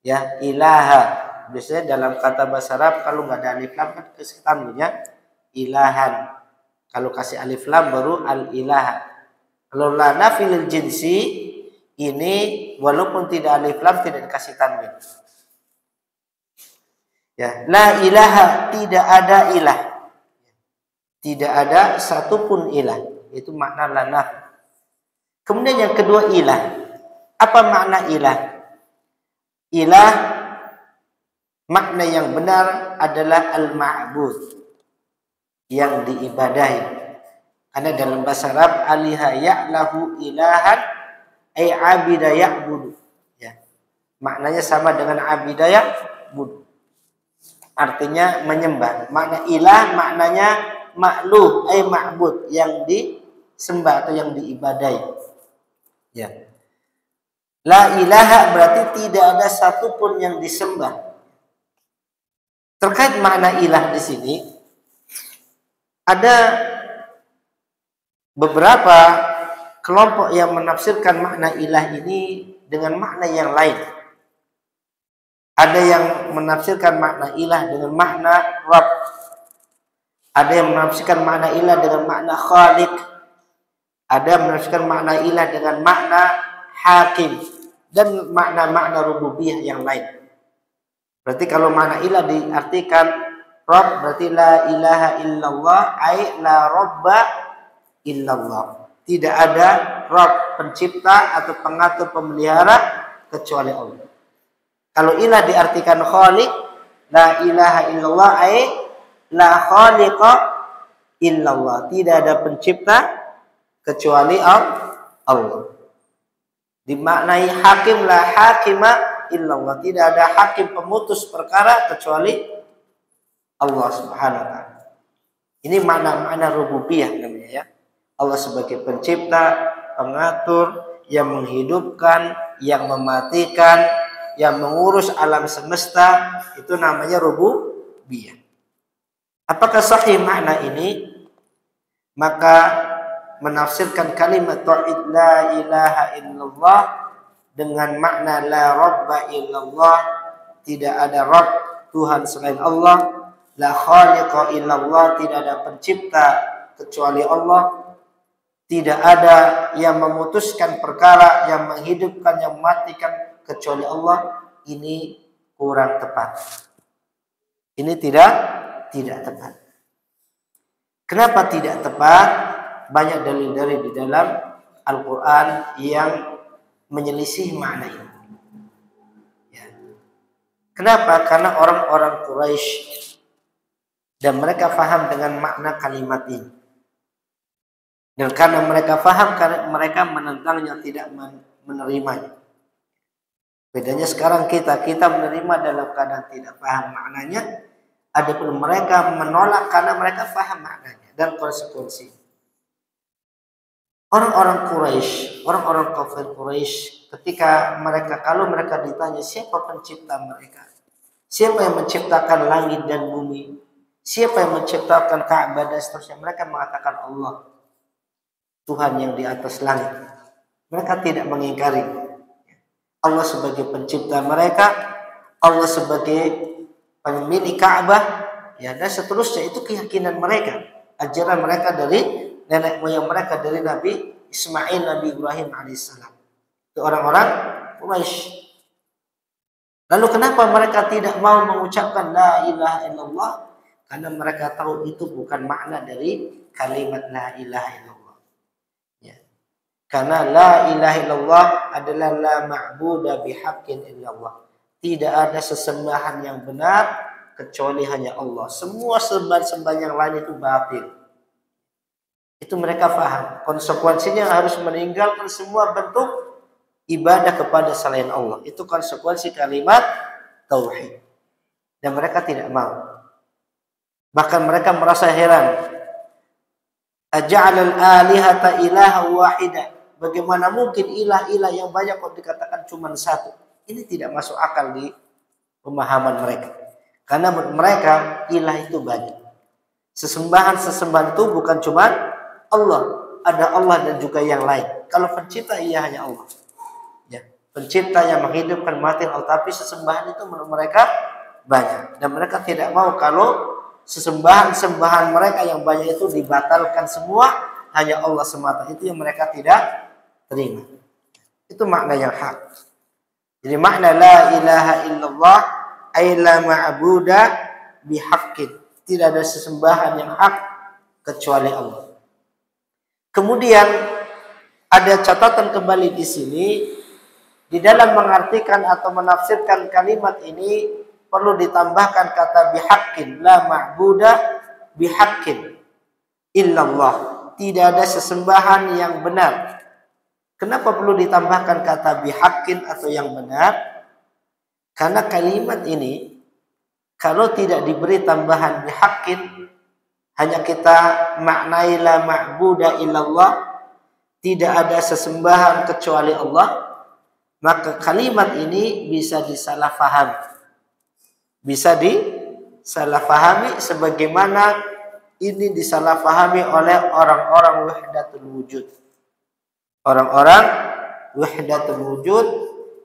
ya, ilaha. Biasanya dalam kata bahasa Arab kalau nggak ada alif lam kan kasih tanwinnya ilahan. Kalau kasih alif lam baru al ilaha. Kalau la nafi lil jinsi ini walaupun tidak alif lam tidak dikasih tanwin. Ya, la ilaha, tidak ada ilah. Tidak ada satupun ilah. Itu makna la nafi. Kemudian yang kedua ilah. Apa makna ilah? Ilah makna yang benar adalah al-ma'bud, yang diibadahi. Karena dalam bahasa Arab aliha ya'lahu ilahan ay abida ya'budu. Ya. Maknanya sama dengan abida ya'budu. Artinya menyembah. Makna ilah maknanya ma'luh ay ma'bud, yang disembah atau yang diibadahi. Ya. La ilaha berarti tidak ada satupun yang disembah. Terkait makna ilah di sini ada beberapa kelompok yang menafsirkan makna ilah ini dengan makna yang lain. Ada yang menafsirkan makna ilah dengan makna Rabb. Ada yang menafsirkan makna ilah dengan makna Khaliq. Ada yang menafsirkan makna ilah dengan makna Hakim. Dan makna-makna rububiyah yang lain. Berarti kalau makna ilah diartikan Rabb, berarti la ilaha illallah ay la Rabba illallah. Tidak ada Rabb, pencipta atau pengatur, pemelihara kecuali Allah. Kalau ilah diartikan Khaliq, la ilaha illallah ay la khaliqa illallah. Tidak ada pencipta kecuali Allah. Dimaknai hakim, la hakima illallah. Tidak ada hakim pemutus perkara kecuali Allah Subhanahu wa taala. Ini makna-makna rububiyah namanya ya. Allah sebagai pencipta, pengatur, yang menghidupkan, yang mematikan, yang mengurus alam semesta, itu namanya rububiyah. Apakah sahih makna ini? Maka menafsirkan kalimat tauhid la ilaha illallah dengan makna la rabba illallah, tidak ada Rabb, Tuhan selain Allah, la khaliqa illallah, tidak ada pencipta kecuali Allah, tidak ada yang memutuskan perkara, yang menghidupkan, yang mematikan kecuali Allah. Ini kurang tepat. Ini tidak tepat. Kenapa tidak tepat? Banyak dalil-dalil di dalam Al-Quran yang menyelisih makna ini. Ya. Kenapa? Karena orang-orang Quraisy dan mereka faham dengan makna kalimat ini. Dan karena mereka faham, karena mereka menentangnya, tidak menerimanya. Bedanya sekarang kita menerima dalam keadaan tidak paham maknanya. Adapun mereka menolak karena mereka paham maknanya dan konsekuensi. Orang-orang Quraisy, orang-orang kafir Quraisy, ketika kalau mereka ditanya siapa pencipta mereka, siapa yang menciptakan langit dan bumi, siapa yang menciptakan Ka'bah dan seterusnya, mereka mengatakan Allah, Tuhan yang di atas langit. Mereka tidak mengingkari Allah sebagai pencipta mereka, Allah sebagai pemilik Ka'bah, ya, dan seterusnya. Itu keyakinan mereka, ajaran mereka dari nenek moyang mereka, dari Nabi Ismail, Nabi Ibrahim alaihissalam. Itu orang-orang Quraisy. Lalu kenapa mereka tidak mau mengucapkan la ilaha illallah? Karena mereka tahu itu bukan makna dari kalimat la ilaha illallah. Ya. Karena la ilaha illallah adalah la ma'buda bihaqqin illallah. Tidak ada sesembahan yang benar kecuali hanya Allah. Semua sembahan-sembahan yang lain itu batil. Itu mereka paham. Konsekuensinya harus meninggalkan semua bentuk ibadah kepada selain Allah. Itu konsekuensi kalimat tauhid. Dan mereka tidak mau. Bahkan mereka merasa heran. Aja'alal alihata ilaha wahida. Bagaimana mungkin ilah-ilah yang banyak kok dikatakan cuma satu? Ini tidak masuk akal di pemahaman mereka. Karena mereka ilah itu banyak. Sesembahan-sesembahan itu bukan cuma Allah. Ada Allah dan juga yang lain. Kalau pencipta iya hanya Allah. Ya. Pencipta yang menghidupkan mati, tapi sesembahan itu menurut mereka banyak. Dan mereka tidak mau kalau sesembahan-sembahan mereka yang banyak itu dibatalkan semua, hanya Allah semata. Itu yang mereka tidak terima. Itu makna yang hak. Jadi makna la ilaha illallah ay la ma'buda bihaqqin. Tidak ada sesembahan yang hak kecuali Allah. Kemudian ada catatan kembali di sini, di dalam mengartikan atau menafsirkan kalimat ini perlu ditambahkan kata bihaqqin, la ma'buda bihaqqin illallah. Tidak ada sesembahan yang benar. Kenapa perlu ditambahkan kata bihaqqin atau yang benar? Karena kalimat ini kalau tidak diberi tambahan bihaqqin, hanya kita maknai la ma'buda illallah, tidak ada sesembahan kecuali Allah, maka kalimat ini bisa disalahfahami. Bisa disalahfahami sebagaimana ini disalahfahami oleh orang-orang wahdatul wujud. Orang-orang wahdatul wujud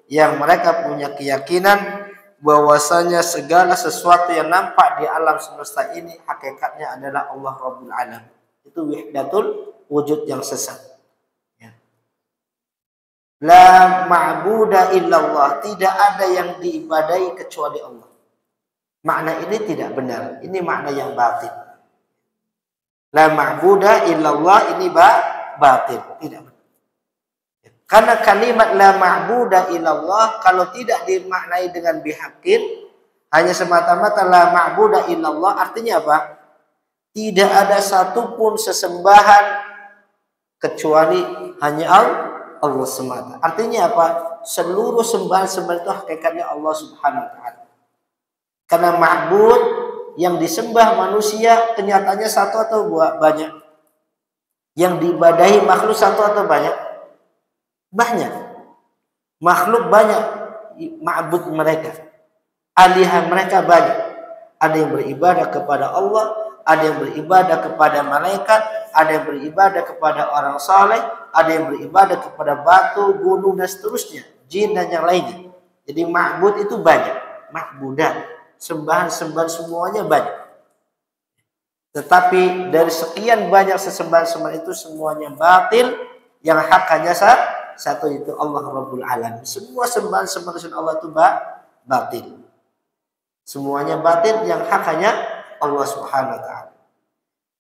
yang mereka punya keyakinan bahwasanya segala sesuatu yang nampak di alam semesta ini hakikatnya adalah Allah Rabbul Alam. Itu wahdatul wujud yang sesat. Ya. La ma'buda illallah, tidak ada yang diibadahi kecuali Allah. Makna ini tidak benar. Ini makna yang batil. La ma'buda illallah ini batil, tidak benar. Karena kalimat la ma'buda illallah kalau tidak dimaknai dengan bihaqqin, hanya semata-mata la ma'buda illallah, artinya apa? Tidak ada satupun sesembahan kecuali hanya Allah semata. Artinya apa? Seluruh sembahan-sembahan itu hakikatnya Allah Subhanahu wa taala. Karena ma'bud yang disembah manusia kenyataannya satu atau banyak? Yang diibadahi makhluk satu atau banyak? Banyak. Makhluk banyak ma'bud mereka. Alihah mereka banyak. Ada yang beribadah kepada Allah, ada yang beribadah kepada malaikat, ada yang beribadah kepada orang saleh, ada yang beribadah kepada batu, gunung dan seterusnya, jin dan yang lainnya. Jadi ma'bud itu banyak, ma'budan, sembahan-sembahan semuanya banyak. Tetapi dari sekian banyak sesembahan-sembahan itu semuanya batil, yang hak hanya satu, itu Allah Rabbul Alamin. Semua sembahan-sembahan Allah itu batil. Semuanya batil, yang hak hanya Allah Subhanahu wa taala.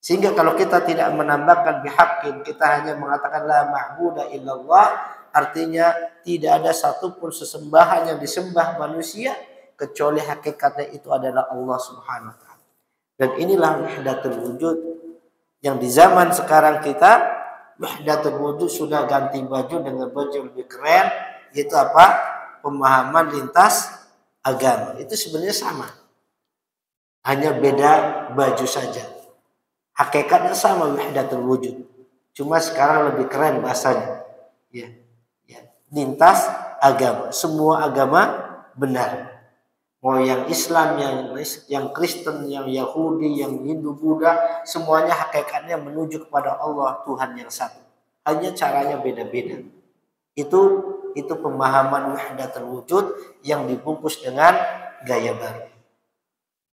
Sehingga kalau kita tidak menambahkan bihaqqin, kita hanya mengatakan la ma'budu illallah, artinya tidak ada satupun sesembahan yang disembah manusia kecuali hakikatnya itu adalah Allah Subhanahu wa taala. Dan inilah wahdatul wujud yang di zaman sekarang kita wahdatul wujud sudah ganti baju dengan baju lebih keren, yaitu apa? Pemahaman lintas agama. Itu sebenarnya sama. Hanya beda baju saja. Hakikatnya sama wahdatul wujud. Cuma sekarang lebih keren bahasanya. Ya. Ya. Lintas agama. Semua agama benar. Mau yang Islam, yang Kristen, yang Yahudi, yang Hindu, Buddha, semuanya hakikatnya menuju kepada Allah, Tuhan yang satu. Hanya caranya beda-beda. Itu pemahaman wahdatul wujud yang dibungkus dengan gaya baru.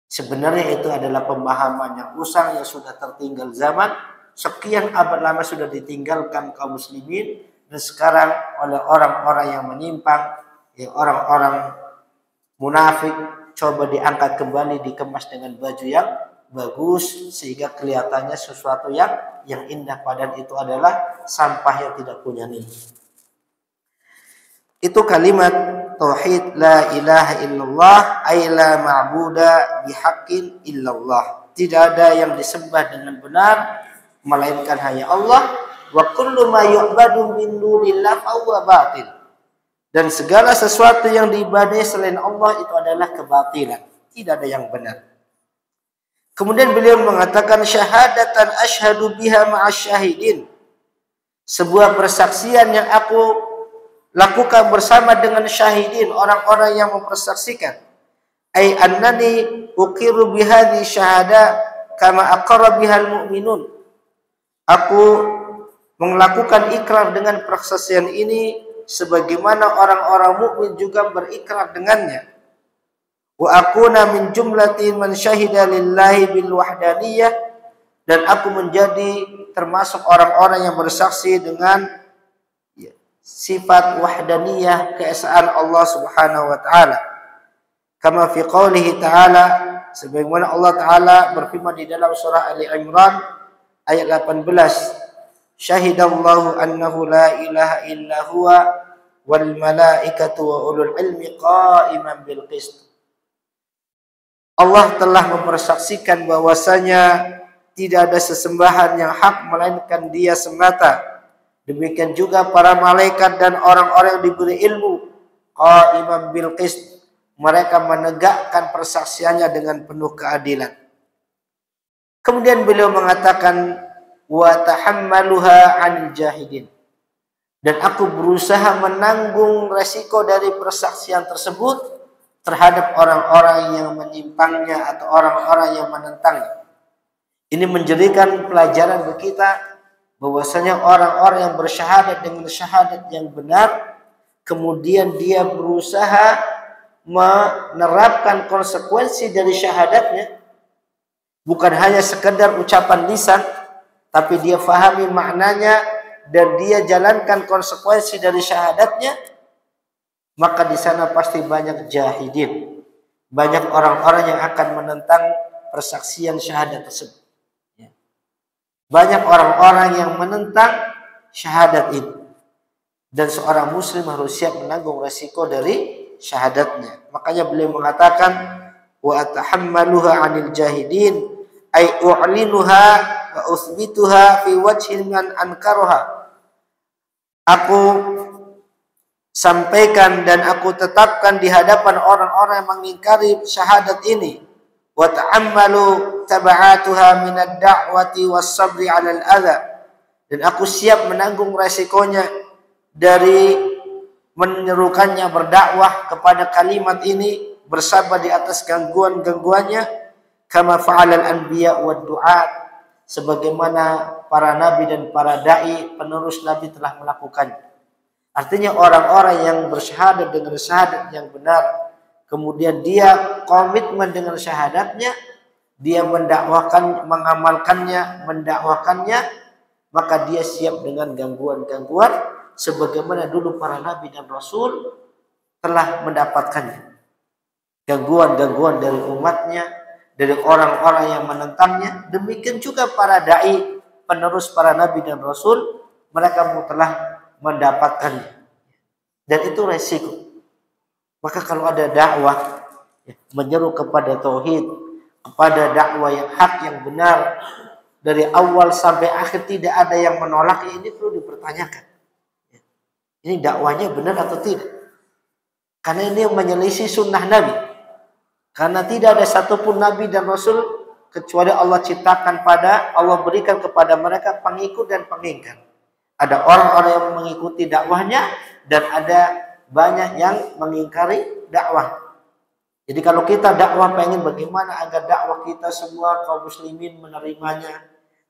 Sebenarnya itu adalah pemahaman yang usang, yang sudah tertinggal zaman. Sekian abad lama sudah ditinggalkan kaum muslimin, dan sekarang oleh orang-orang yang menyimpang, ya orang-orang munafik, coba diangkat kembali, dikemas dengan baju yang bagus sehingga kelihatannya sesuatu yang indah, padahal itu adalah sampah yang tidak punya nilai. Itu kalimat tauhid la ilaha illallah, ay la ma'buda bihaqqin illallah. Tidak ada yang disembah dengan benar melainkan hanya Allah. Wa kullu ma yu'badu min dunillah fa huwa batil. Dan segala sesuatu yang diibadahi selain Allah itu adalah kebatilan. Tidak ada yang benar. Kemudian beliau mengatakan syahadatan asyhadu biha ma'asyahidin. Sebuah persaksian yang aku lakukan bersama dengan syahidin, orang-orang yang mempersaksikan. Ai annani uqiru bihadhi syahada kama aqarra bihal mu'minun. Aku melakukan ikrar dengan persaksian ini sebagaimana orang-orang mukmin juga berikrar dengannya. Wa akuna min jumlati man syahida lillahi bil wahdaniyah, dan aku menjadi termasuk orang-orang yang bersaksi dengan sifat wahdaniyah, keesaan Allah Subhanahu wa taala. Kama fi qoulihi ta'ala, sebagaimana Allah taala berfirman di dalam surah Ali Imran ayat 18, syahidallahu annahu la ilaha illa huwa wal malaikatu wa ulul ilmi qa'iman bil qist. Allah telah mempersaksikan bahwasanya tidak ada sesembahan yang hak melainkan Dia semata. Demikian juga para malaikat dan orang-orang yang diberi ilmu qa'iman bil qist. Mereka menegakkan persaksiannya dengan penuh keadilan. Kemudian beliau mengatakan wa tahammaluha 'anil jahidin. Dan aku berusaha menanggung resiko dari persaksian tersebut terhadap orang-orang yang menyimpangnya atau orang-orang yang menentangnya. Ini menjadikan pelajaran bagi kita bahwasanya orang-orang yang bersyahadat dengan syahadat yang benar, kemudian dia berusaha menerapkan konsekuensi dari syahadatnya, bukan hanya sekedar ucapan lisan, tapi dia fahami maknanya dan dia jalankan konsekuensi dari syahadatnya, maka di sana pasti banyak jahidin, banyak orang-orang yang akan menentang persaksian syahadat tersebut. Banyak orang-orang yang menentang syahadat itu, dan seorang muslim harus siap menanggung resiko dari syahadatnya. Makanya beliau mengatakan wa atahammaluha 'anil jahidin ay u'linuha wa uthbituha fi wajhin man ankaraha. Aku sampaikan dan aku tetapkan di hadapan orang-orang yang mengingkari syahadat ini. Wa ta'ammalu tab'atuha min ad-da'wati was-sabri 'alal adha. Dan aku siap menanggung resikonya dari menyerukannya berdakwah kepada kalimat ini, bersabar di atas gangguan-gangguannya, kama fa'alal anbiya wad du'at, sebagaimana para nabi dan para dai penerus nabi telah melakukannya. Artinya orang-orang yang bersyahadat dengan syahadat yang benar, kemudian dia komitmen dengan syahadatnya, dia mendakwakan, mengamalkannya, mendakwakannya, maka dia siap dengan gangguan-gangguan sebagaimana dulu para nabi dan rasul telah mendapatkannya. gangguan-gangguan dari umatnya, dari orang-orang yang menentangnya. Demikian juga para dai, penerus para nabi dan rasul, mereka telah mendapatkannya. Dan itu resiko. Maka kalau ada dakwah menyeru kepada tauhid, kepada dakwah yang hak, yang benar, dari awal sampai akhir tidak ada yang menolak, ini perlu dipertanyakan. Ini dakwahnya benar atau tidak? Karena ini yang menyelisih sunnah Nabi. Karena tidak ada satupun Nabi dan Rasul kecuali Allah ciptakan Allah berikan kepada mereka pengikut dan pengingkar. Ada orang-orang yang mengikuti dakwahnya dan ada banyak yang mengingkari dakwah. Jadi kalau kita dakwah pengen bagaimana agar dakwah kita semua kaum muslimin menerimanya,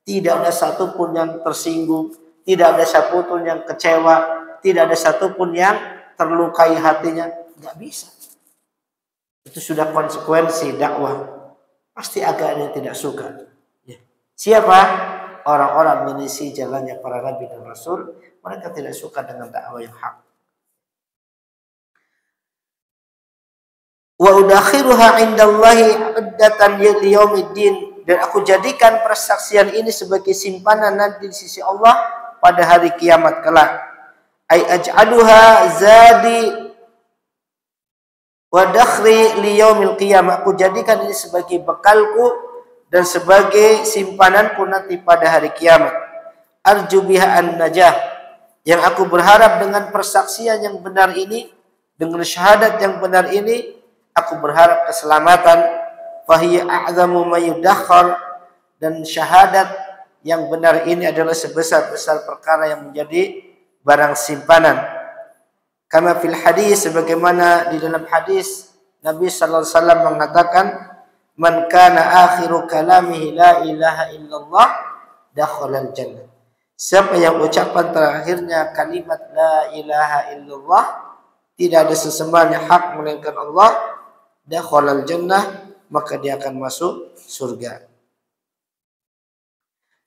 tidak ada satupun yang tersinggung, tidak ada satupun yang kecewa, tidak ada satupun yang terlukai hatinya, nggak bisa. Itu sudah konsekuensi dakwah. Pasti agak ada yang tidak suka. Ya. Siapa? Orang-orang menyelisih jalannya para nabi dan rasul, mereka tidak suka dengan dakwah yang hak. Wa udakhiruha indallahi uddatan liyaumiddin, dan aku jadikan persaksian ini sebagai simpanan nanti di sisi Allah pada hari kiamat kelak. Ai aj'aluha zadi wa dakhri liyaumil qiyamah, aku jadikan ini sebagai bekalku dan sebagai simpananku nanti pada hari kiamat. Arju biha an-najah, yang aku berharap dengan persaksian yang benar ini, dengan syahadat yang benar ini, aku berharap keselamatan. Fahiya a'zamu ma yudakhar, dan syahadat yang benar ini adalah sebesar-besar perkara yang menjadi barang simpanan. Kama fil hadis, sebagaimana di dalam hadis Nabi sallallahu alaihi wasallam mengatakan, man kana akhiru kalamihi la ilaha illallah dakhala al-jannah. Siapa yang ucapan terakhirnya kalimat la ilaha illallah, tidak ada sesembahan yang hak melainkan Allah, dakhala al-jannah, maka dia akan masuk surga.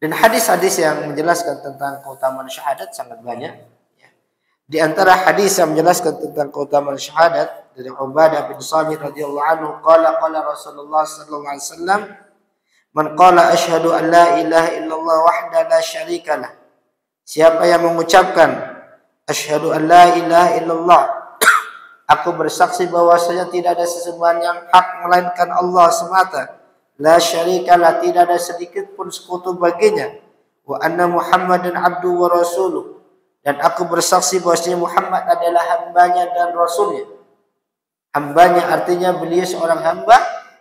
Dan hadis-hadis yang menjelaskan tentang keutamaan syahadat sangat banyak. Di antara hadis yang menjelaskan tentang keutamaan syahadat dari Ubadah bin Samit radhiyallahu anhu, qala Rasulullah sallallahu alaihi wasallam, man qala asyhadu an la ilaha illallah wahdahu la syarika lah. Siapa yang mengucapkan asyhadu an la ilaha illallah, aku bersaksi bahwasanya tidak ada sesembahan yang hak melainkan Allah semata, la syarikalah, tidak ada sedikit pun sekutu baginya, wa anna Muhammadan abduhu wa rasuluh, dan aku bersaksi bahwasanya Muhammad adalah hambanya dan rasulnya. Hambanya artinya beliau seorang hamba,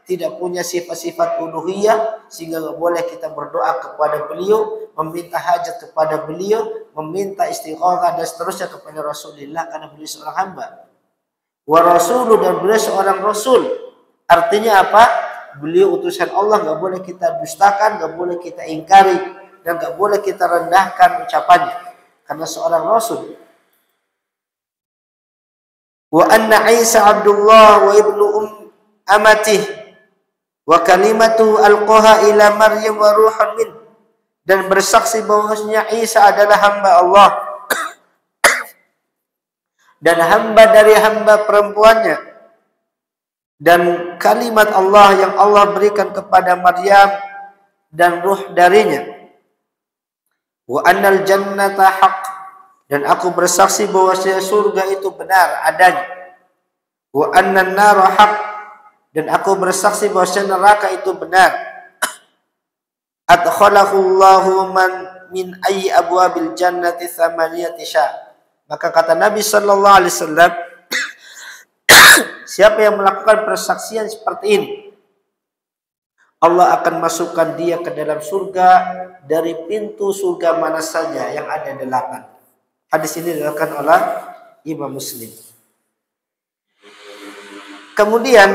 tidak punya sifat-sifat uluhiyah, sehingga tidak boleh kita berdoa kepada beliau, meminta hajat kepada beliau, meminta istighatsah dan seterusnya kepada Rasulullah, karena beliau seorang hamba. Wa rasuluh, dan beliau seorang rasul. Artinya apa? Beliau utusan Allah, nggak boleh kita dustakan, nggak boleh kita ingkari, dan nggak boleh kita rendahkan ucapannya, karena seorang rasul. Wa anna Isa Abdullah wa ibnu amatih wa kalimatu alqaha ila Maryam wa ruhun min, dan bersaksi bahwasanya Isa adalah hamba Allah dan hamba dari hamba perempuannya, dan kalimat Allah yang Allah berikan kepada Maryam dan ruh darinya. Wa annal jannata haqq, dan aku bersaksi bahwasanya surga itu benar adanya. Wa annan nara haqq, dan aku bersaksi bahwasanya neraka itu benar. Adkhalahu Allahu man min ayyi abwabil jannati thamaniyati sya'. Maka kata Nabi sallallahu alaihi wasallam, siapa yang melakukan persaksian seperti ini, Allah akan masukkan dia ke dalam surga dari pintu surga mana saja yang ada 8. Hadis ini diriwayatkan oleh Imam Muslim. Kemudian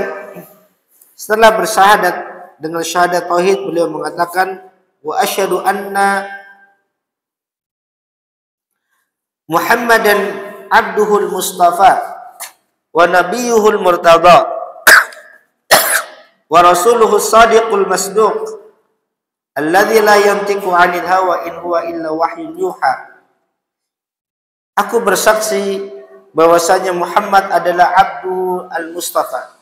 setelah bersyahadat dengan syahadat tauhid, beliau mengatakan, wa asyhadu anna Muhammadan abduhul mustafa wa nabiyuhul murtada wa rasuluhu sadiqul masduq alladzi la yantiqu 'anil hawa in huwa illa wahyun yuha. Aku bersaksi bahwasanya Muhammad adalah Abdul al-Mustafa,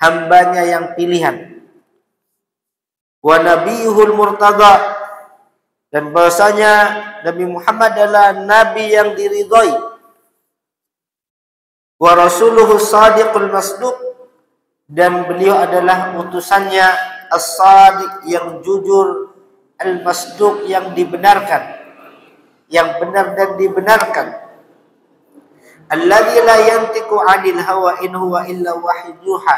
hambanya yang pilihan. Wa nabiyuhul murtada, dan bahwasanya Nabi Muhammad adalah nabi yang diridhai. Wa rasuluhu shadiqul masduq, dan beliau adalah utusannya as-sadiq yang jujur, al-masduq yang dibenarkan, yang benar dan dibenarkan. Alladzi la yantiqu 'anil hawa in huwa illa wahyu yuha,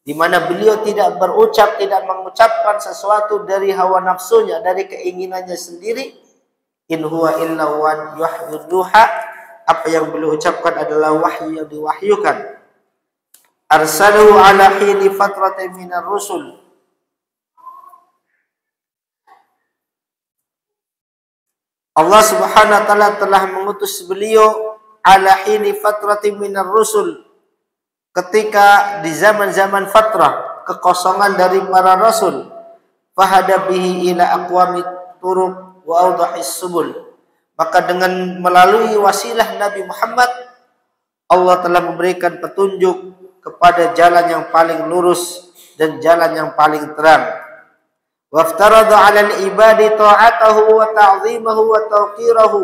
di mana beliau tidak berucap, tidak mengucapkan sesuatu dari hawa nafsunya, dari keinginannya sendiri. In huwa illa wahyu yuha, apa yang beliau ucapkan adalah wahyu yang diwahyukan. Arsaluhu ala hini fatratin minar rusul, Allah Subhanahu wa taala telah mengutus beliau ala hini fatratin minar rusul, ketika di zaman-zaman fatrah, kekosongan dari para rasul. Fahada bihi ila aqwamit turuq wa awdahis subul, maka dengan melalui wasilah Nabi Muhammad, Allah telah memberikan petunjuk kepada jalan yang paling lurus dan jalan yang paling terang. Waftarada 'alal ibadi ta'atahu wa ta'zimahu wa tawqirahu,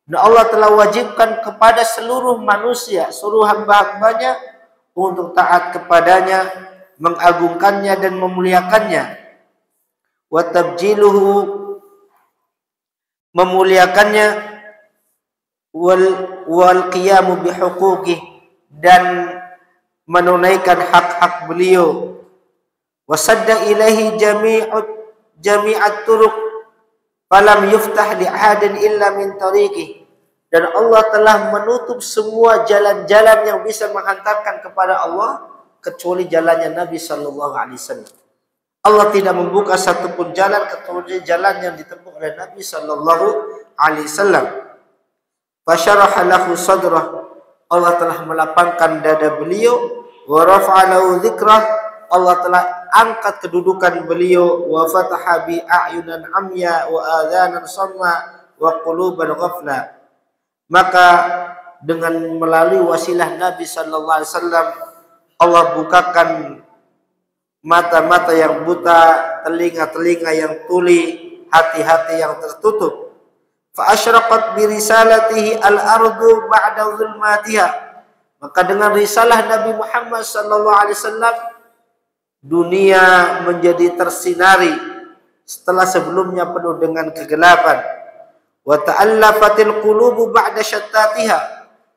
dan Allah telah wajibkan kepada seluruh manusia, seluruh hamba-hambanya untuk taat kepadanya, mengagungkannya dan memuliakannya. Wa tabjiluhu, memuliakannya, wal qiyamu bihuquqih, dan menunaikan hak-hak beliau. Wasadda ilaihi jami'at turuq falam yuftah li ahadin illa min tariqih, dan Allah telah menutup semua jalan-jalan yang bisa menghantarkan kepada Allah kecuali jalannya Nabi sallallahu alaihi wasallam. Allah tidak membuka satupun jalan kecuali jalan yang ditempuh oleh Nabi sallallahu alaihi wasallam. Fasyaraha lahu sadrah, Allah telah melapangkan dada beliau. Wa rafa'a lahu dzikrah, Allah telah angkat kedudukan beliau. Wa fataha bi a'yunan amya wa adhanan samma wa quluban ghafla, maka dengan melalui wasilah Nabi sallallahu alaihi wasallam, Allah bukakan mata-mata yang buta, telinga-telinga yang tuli, hati-hati yang tertutup. Fa asyraqat bi risalatihi al-ardu ba'da zulmatiha, maka dengan risalah Nabi Muhammad sallallahu alaihi wasallam, dunia menjadi tersinari setelah sebelumnya penuh dengan kegelapan. Wa ta'allafatil qulubu ba'da syattatiha,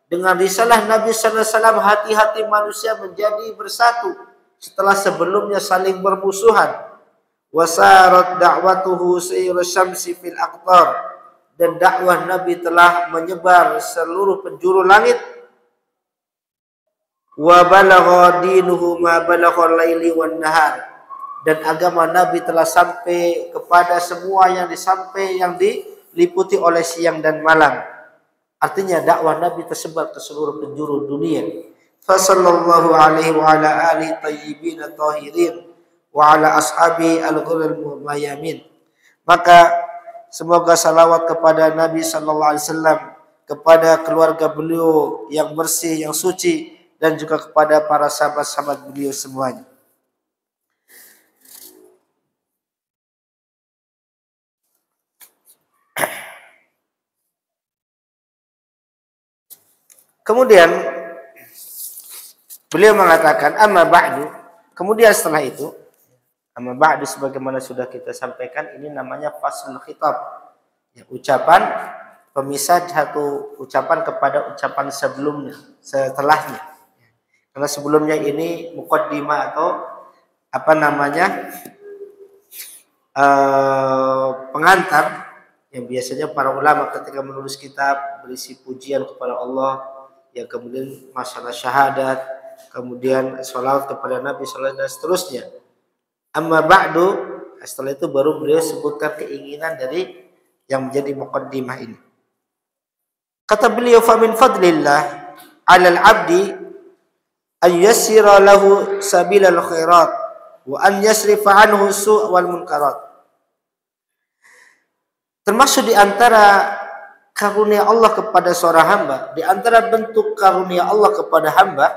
dengan risalah Nabi sallallahu alaihi wasallam hati-hati manusia menjadi bersatu setelah sebelumnya saling bermusuhan. Wa sarat da'watuhu sayra syamsi fil aqtar, dan dakwah Nabi telah menyebar seluruh penjuru langit. Wa balagha dinuhu ma balagha laili wan nahar, dan agama Nabi telah sampai kepada semua yang diliputi oleh siang dan malam. Artinya dakwah Nabi tersebar ke seluruh penjuru dunia. Fa sallallahu alaihi wa ala alihi tayyibin tahirin wa ala ashabi al-ghurril mayamin. Maka semoga salawat kepada Nabi sallallahu alaihi wasallam, kepada keluarga beliau yang bersih, yang suci, dan juga kepada para sahabat-sahabat beliau semuanya. Kemudian beliau mengatakan amma ba'du, kemudian setelah itu, amma ba'du sebagaimana sudah kita sampaikan, ini namanya faslul khitab, ya, ucapan pemisah satu ucapan kepada ucapan sebelumnya, setelahnya. Karena sebelumnya ini muqaddimah atau apa namanya, pengantar yang biasanya para ulama ketika menulis kitab berisi pujian kepada Allah, yang kemudian masalah syahadat, kemudian sholawat kepada Nabi sallallahu alaihi wasallam dan seterusnya. Amma ba'du, setelah itu baru beliau sebutkan keinginan dari yang menjadi muqaddimah ini. Kata beliau, fa min fadlillah 'alal 'abdi an yassira lahu sabilal khairat wa an yasrifa anhu su' wal munkarat. Termasuk di antara karunia Allah kepada seorang hamba, di antara bentuk karunia Allah kepada hamba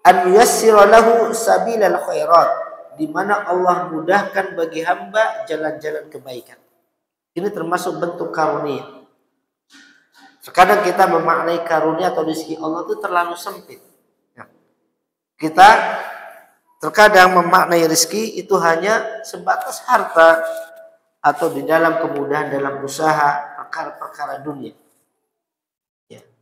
an yuyassira lahu sabilal khairat, di mana Allah mudahkan bagi hamba jalan-jalan kebaikan. Ini termasuk bentuk karunia. Terkadang kita memaknai karunia atau rezeki Allah itu terlalu sempit. Kita terkadang memaknai rezeki itu hanya sebatas harta atau di dalam kemudahan dalam usaha, perkara-perkara dunia.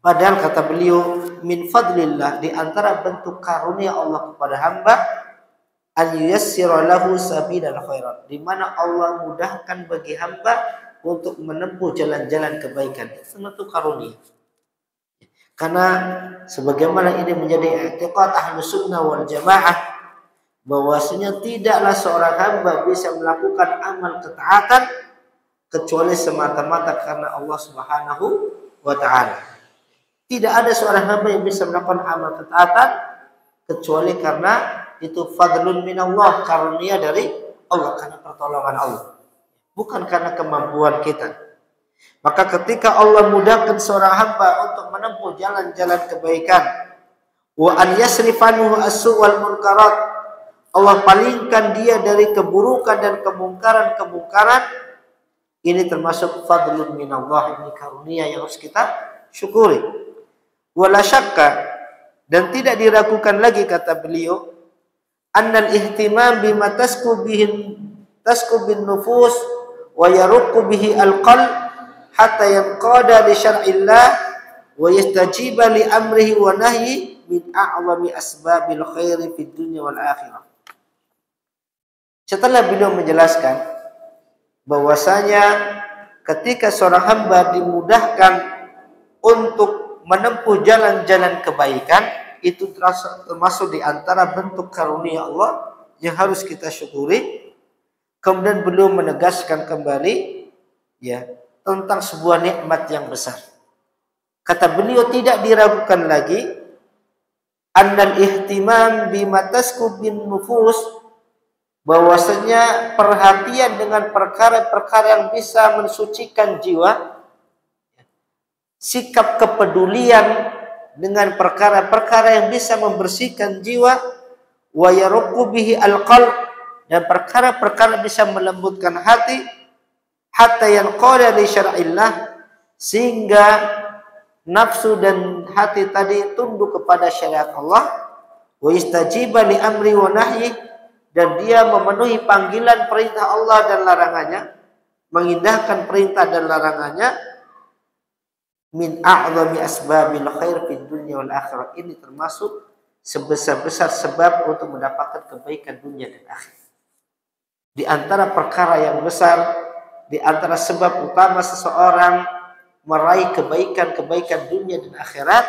Padahal kata beliau, min fadlillah, di antara bentuk karunia Allah kepada hamba, an yuyassira lahu sabilal khairat, di mana Allah mudahkan bagi hamba untuk menempuh jalan-jalan kebaikan. Itu bentuk karunia. Karena sebagaimana ini menjadi i'tiqad Ahlus Sunnah wal Jamaah, bahwasanya tidaklah seorang hamba bisa melakukan amal ketaatan kecuali semata-mata karena Allah Subhanahu wa taala. Tidak ada seorang hamba yang bisa melakukan amal ketaatan kecuali karena itu fadlun minallah, karunia dari Allah, karena pertolongan Allah, bukan karena kemampuan kita. Maka ketika Allah mudahkan seorang hamba untuk menempuh jalan-jalan kebaikan, wa an yasrifanhu as-su' wal munkarat, Allah palingkan dia dari keburukan dan kemungkaran-kemungkaran, ini termasuk fadlun minallah, ini karunia yang harus kita syukuri. Wala syakka, dan tidak diragukan lagi kata beliau, annal ihtimam bima tasku bin nufus wa yaruqqu bihi al-qalb hatta yanqada li syar'illah wa yastajiba li amrihi wa nahyi min a'zami asbabil khairi fid dunya wal akhirah. Setelah beliau menjelaskan bahwasanya ketika seorang hamba dimudahkan untuk menempuh jalan-jalan kebaikan, itu termasuk di antara bentuk karunia Allah yang harus kita syukuri. Kemudian beliau menegaskan kembali tentang sebuah nikmat yang besar. Kata beliau, tidak diragukan lagi annal ihtimam bima tasku bin nufus, bahwasanya perhatian dengan perkara-perkara yang bisa mensucikan jiwa, sikap kepedulian dengan perkara-perkara yang bisa membersihkan jiwa, wa yaruqqu bihi al-qalb, dan perkara-perkara bisa melembutkan hati, hatta yanqada li syar'illah, sehingga nafsu dan hati tadi tunduk kepada syariat Allah, wa yastajiba li amri wa nahyi, dan dia memenuhi panggilan perintah Allah dan larangannya, mengindahkan perintah dan larangannya, min a'zami asbabil khair fid dunya wal akhirah, ini termasuk sebesar-besar sebab untuk mendapatkan kebaikan dunia dan akhirat. Di antara perkara yang besar, di antara sebab utama seseorang meraih kebaikan-kebaikan dunia dan akhirat,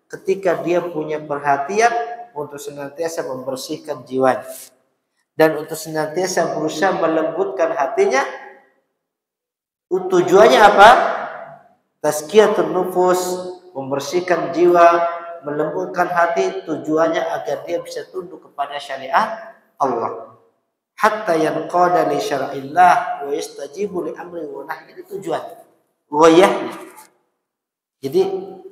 ketika dia punya perhatian untuk senantiasa membersihkan jiwanya dan untuk senantiasa berusaha melembutkan hatinya. Tujuannya apa? Tazkiyatun nufus, membersihkan jiwa, melembutkan hati, tujuannya agar dia bisa tunduk kepada syariat Allah. Hatta yanqada li syar'illah wa yastajibu li amri wa nahyi, itu tujuan. Wayahnya. Jadi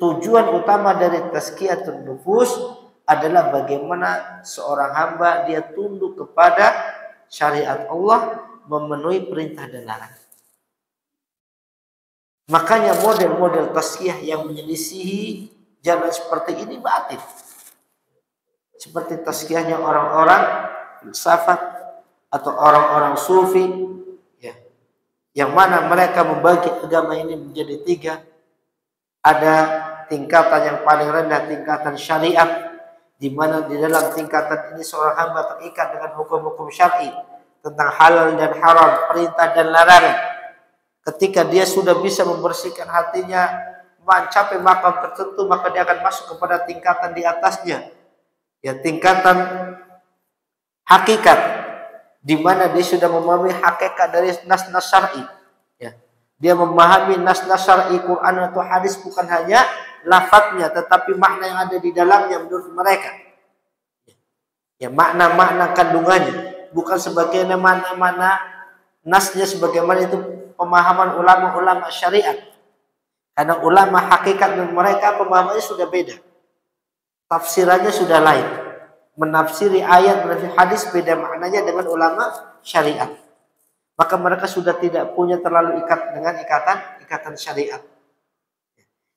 tujuan utama dari tazkiyatun nufus adalah bagaimana seorang hamba dia tunduk kepada syariat Allah, memenuhi perintah dan larangan. Makanya model-model tazkiyah yang menyelisihi jalan seperti ini batil. Seperti tazkiyahnya orang-orang filsafat atau orang-orang sufi, yang mana mereka membagi agama ini menjadi 3. Ada tingkatan yang paling rendah, tingkatan syariat, di mana di dalam tingkatan ini seorang hamba terikat dengan hukum-hukum syar'i tentang halal dan haram, perintah dan larangan. Ketika dia sudah bisa membersihkan hatinya, mencapai makam tertentu, maka dia akan masuk kepada tingkatan di atasnya, tingkatan hakikat, di mana dia sudah memahami hakikat dari nas-nas syar'i. Dia memahami nas-nas syar'i, Quran atau hadis, bukan hanya lafadznya, tetapi makna yang ada di dalamnya menurut mereka. Makna-makna kandungannya, bukan sebagaimana makna-makna nasnya sebagaimana itu pemahaman ulama-ulama syariat. Karena ulama hakikat dan mereka pemahamannya sudah beda, tafsirannya sudah lain. menafsiri ayat, menafsiri hadis beda maknanya dengan ulama syariat. Maka mereka sudah tidak punya terlalu ikat dengan ikatan syariat.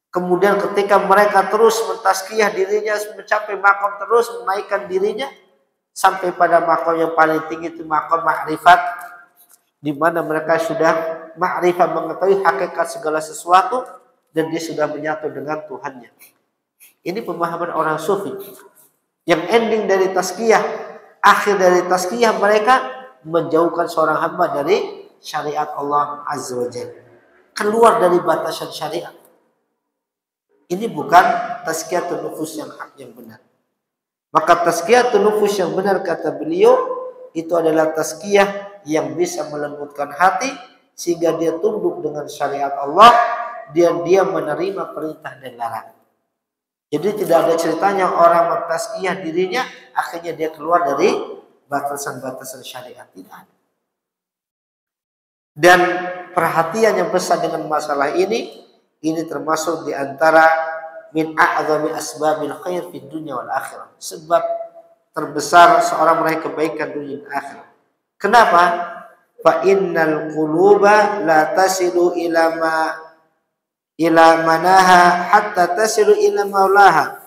Kemudian ketika mereka terus mentazkiyah dirinya, mencapai makom terus menaikkan dirinya sampai pada makom yang paling tinggi, itu makom ma'rifat, di mana mereka sudah ma'rifat, mengetahui hakikat segala sesuatu dan dia sudah menyatu dengan Tuhannya. Ini pemahaman orang sufi. Yang ending dari tazkiyah, akhir dari tazkiyah mereka menjauhkan seorang hamba dari syariat Allah Azza wa Jalla. Keluar dari batasan syariat. Ini bukan tazkiyatun nufus yang hak, yang benar. Maka tazkiyatun nufus yang benar, kata beliau, itu adalah tazkiyah yang bisa melembutkan hati sehingga dia tunduk dengan syariat Allah dan dia menerima perintah dan larangan. Jadi tidak ada ceritanya orang mentazkiyah dirinya akhirnya dia keluar dari batasan-batasan syariat, tidak ada. Dan perhatian yang besar dengan masalah ini termasuk di antara min a'zami asbabil khair fid dunya wal akhirah. Sebab terbesar seorang meraih kebaikan dunia dan akhirat. Kenapa? Fa innal quluba la tasilu ila manaha hatta tasilu ila maulaha.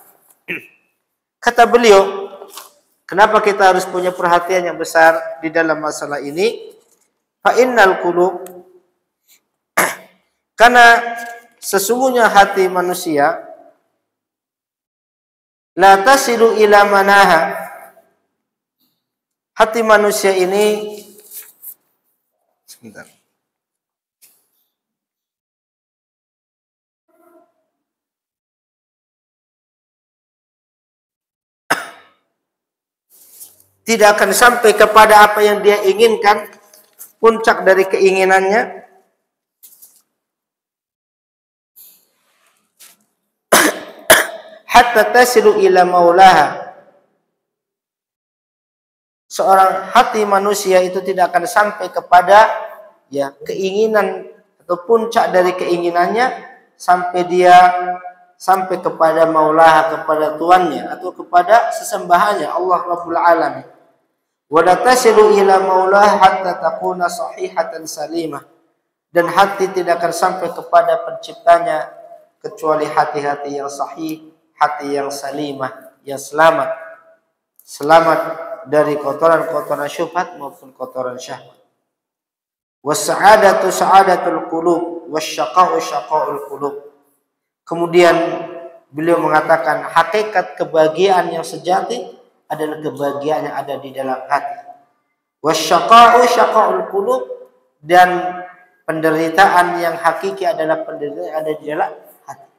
Kata beliau, kenapa kita harus punya perhatian yang besar di dalam masalah ini? Fa innal qulub, karena sesungguhnya hati manusia la tasilu ila manaha. Hati manusia ini, sebentar. Tidak akan sampai kepada apa yang dia inginkan, puncak dari keinginannya, hatta tasilu ila maulaha. Seorang hati manusia itu tidak akan sampai kepada keinginan atau puncak dari keinginannya sampai kepada maulaha, kepada tuannya atau kepada sesembahannya Allah Rabbul Alamin. Wa la tasilu ila maulaha hatta takuna sahihatan salimah. Dan hati tidak akan sampai kepada penciptanya kecuali hati-hati yang sahih, hati yang salimah, yang selamat dari kotoran-kotoran syubhat maupun kotoran syahwat. Was-sa'adatu sa'adatul qulub wasyaqa'u syaqa'ul qulub. Kemudian beliau mengatakan hakikat kebahagiaan yang sejati adalah kebahagiaan yang ada di dalam hati. Wasyaqa'u syaqa'ul qulub, dan penderitaan yang hakiki adalah penderitaan yang ada di dalam hati.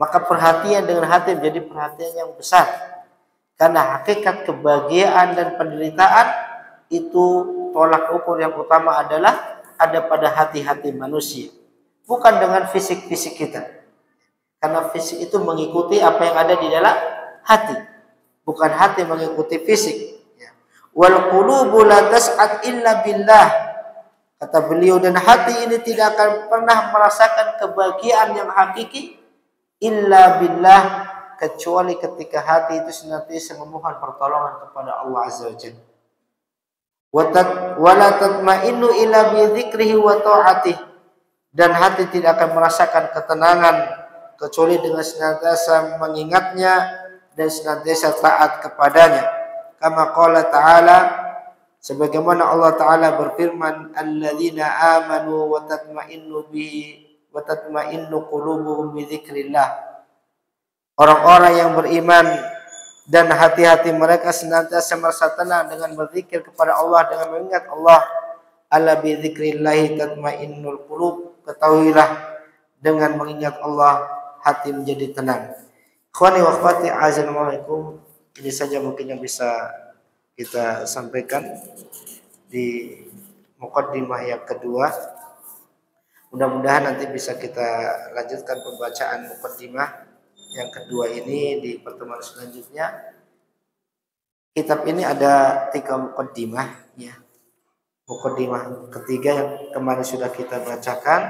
Maka perhatian dengan hati menjadi perhatian yang besar. Karena hakikat kebahagiaan dan penderitaan itu tolak ukur yang utama adalah ada pada hati-hati manusia. Bukan dengan fisik-fisik kita. Karena fisik itu mengikuti apa yang ada di dalam hati. Bukan hati mengikuti fisik. Wal qulubu la tas'ad illa billah. Kata beliau, dan hati ini tidak akan pernah merasakan kebahagiaan yang hakiki illa billah, kecuali ketika hati itu senantiasa memohon pertolongan kepada Allah Azza wa Jalla. Wa la tatma'innu illa bi dzikrihi wa ta'atihi, dan hati tidak akan merasakan ketenangan kecuali dengan senantiasa mengingatnya dan senantiasa taat kepadanya. Kama qala ta'ala, sebagaimana Allah Ta'ala berfirman, alladzina amanu wa tatma'innu qulubuhum bi dzikrillah. Orang-orang yang beriman dan hati-hati mereka senantiasa merasa tenang dengan berzikir kepada Allah, dengan mengingat Allah. Ala bi dzikrillah tatma'innul qulub. Ketahuilah, dengan mengingat Allah hati menjadi tenang. Ikhwani wa akhwati, azanallahu. Ini saja mungkin yang bisa kita sampaikan di muqaddimah yang kedua. Mudah-mudahan nanti bisa kita lanjutkan pembacaan muqaddimah yang kedua ini di pertemuan selanjutnya. Kitab ini ada 3 muqaddimah, ya. Muqaddimah ketiga yang kemarin sudah kita bacakan,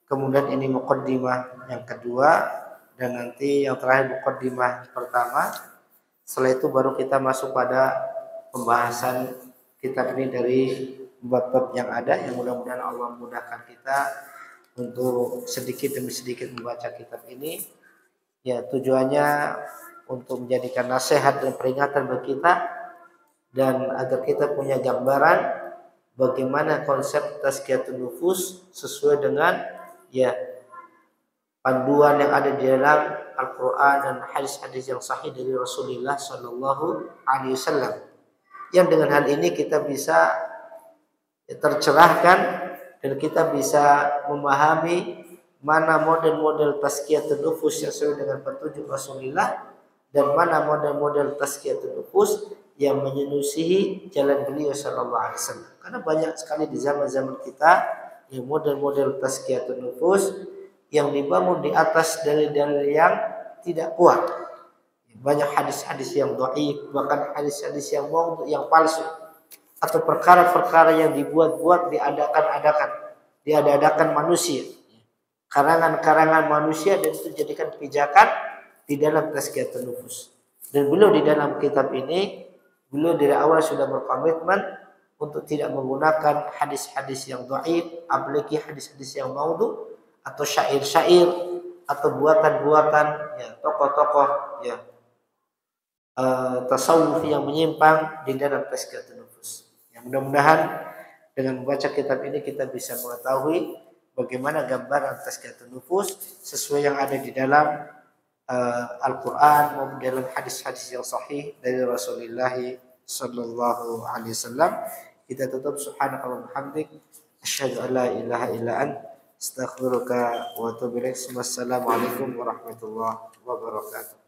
kemudian ini muqaddimah yang kedua, dan nanti yang terakhir muqaddimah pertama. Setelah itu baru kita masuk pada pembahasan kitab ini dari bab-bab yang ada, yang mudah-mudahan Allah memudahkan kita untuk sedikit demi sedikit membaca kitab ini. Ya, tujuannya untuk menjadikan nasihat dan peringatan bagi kita dan agar kita punya gambaran bagaimana konsep tazkiyatun nufus sesuai dengan ya panduan yang ada di dalam Al-Quran dan hadis-hadis yang sahih dari Rasulullah Sallallahu Alaihi Wasallam. Yang dengan hal ini kita bisa tercerahkan dan kita bisa memahami mana model-model tazkiyatun nufus yang sesuai dengan petunjuk Rasulullah dan mana model-model tazkiyatun nufus yang menyelusuhi jalan beliau Sallallahu Alaihi Wasallam. Karena banyak sekali di zaman-zaman kita yang model-model tazkiyatun nufus yang dibangun di atas dalil-dalil yang tidak kuat. Banyak hadis-hadis yang dhaif, bahkan hadis-hadis yang maudhu, yang palsu, atau perkara-perkara yang dibuat-buat, diadakan manusia, karangan-karangan manusia, dan itu jadikan pijakan di dalam tazkiyatun nufus. Dan beliau di dalam kitab ini, beliau dari awal sudah berkomitmen untuk tidak menggunakan hadis-hadis yang dhaif, apalagi hadis-hadis yang maudhu atau syair-syair atau buatan-buatan ya tokoh-tokoh ya tasawuf yang menyimpang di dalam tazkiyatun nufus. Yang mudah-mudahan dengan membaca kitab ini kita bisa mengetahui bagaimana gambaran tazkiyatun nufus sesuai yang ada di dalam Al-Quran maupun dalam hadis-hadis yang sahih dari Rasulullah Sallallahu Alaihi Wasallam. Kita tutup subhanallahi wa bihamdik asyhadu an la ilaha illa anta astaghfiruka wa atubu ilaik. Wassalamualaikum warahmatullahi wabarakatuh.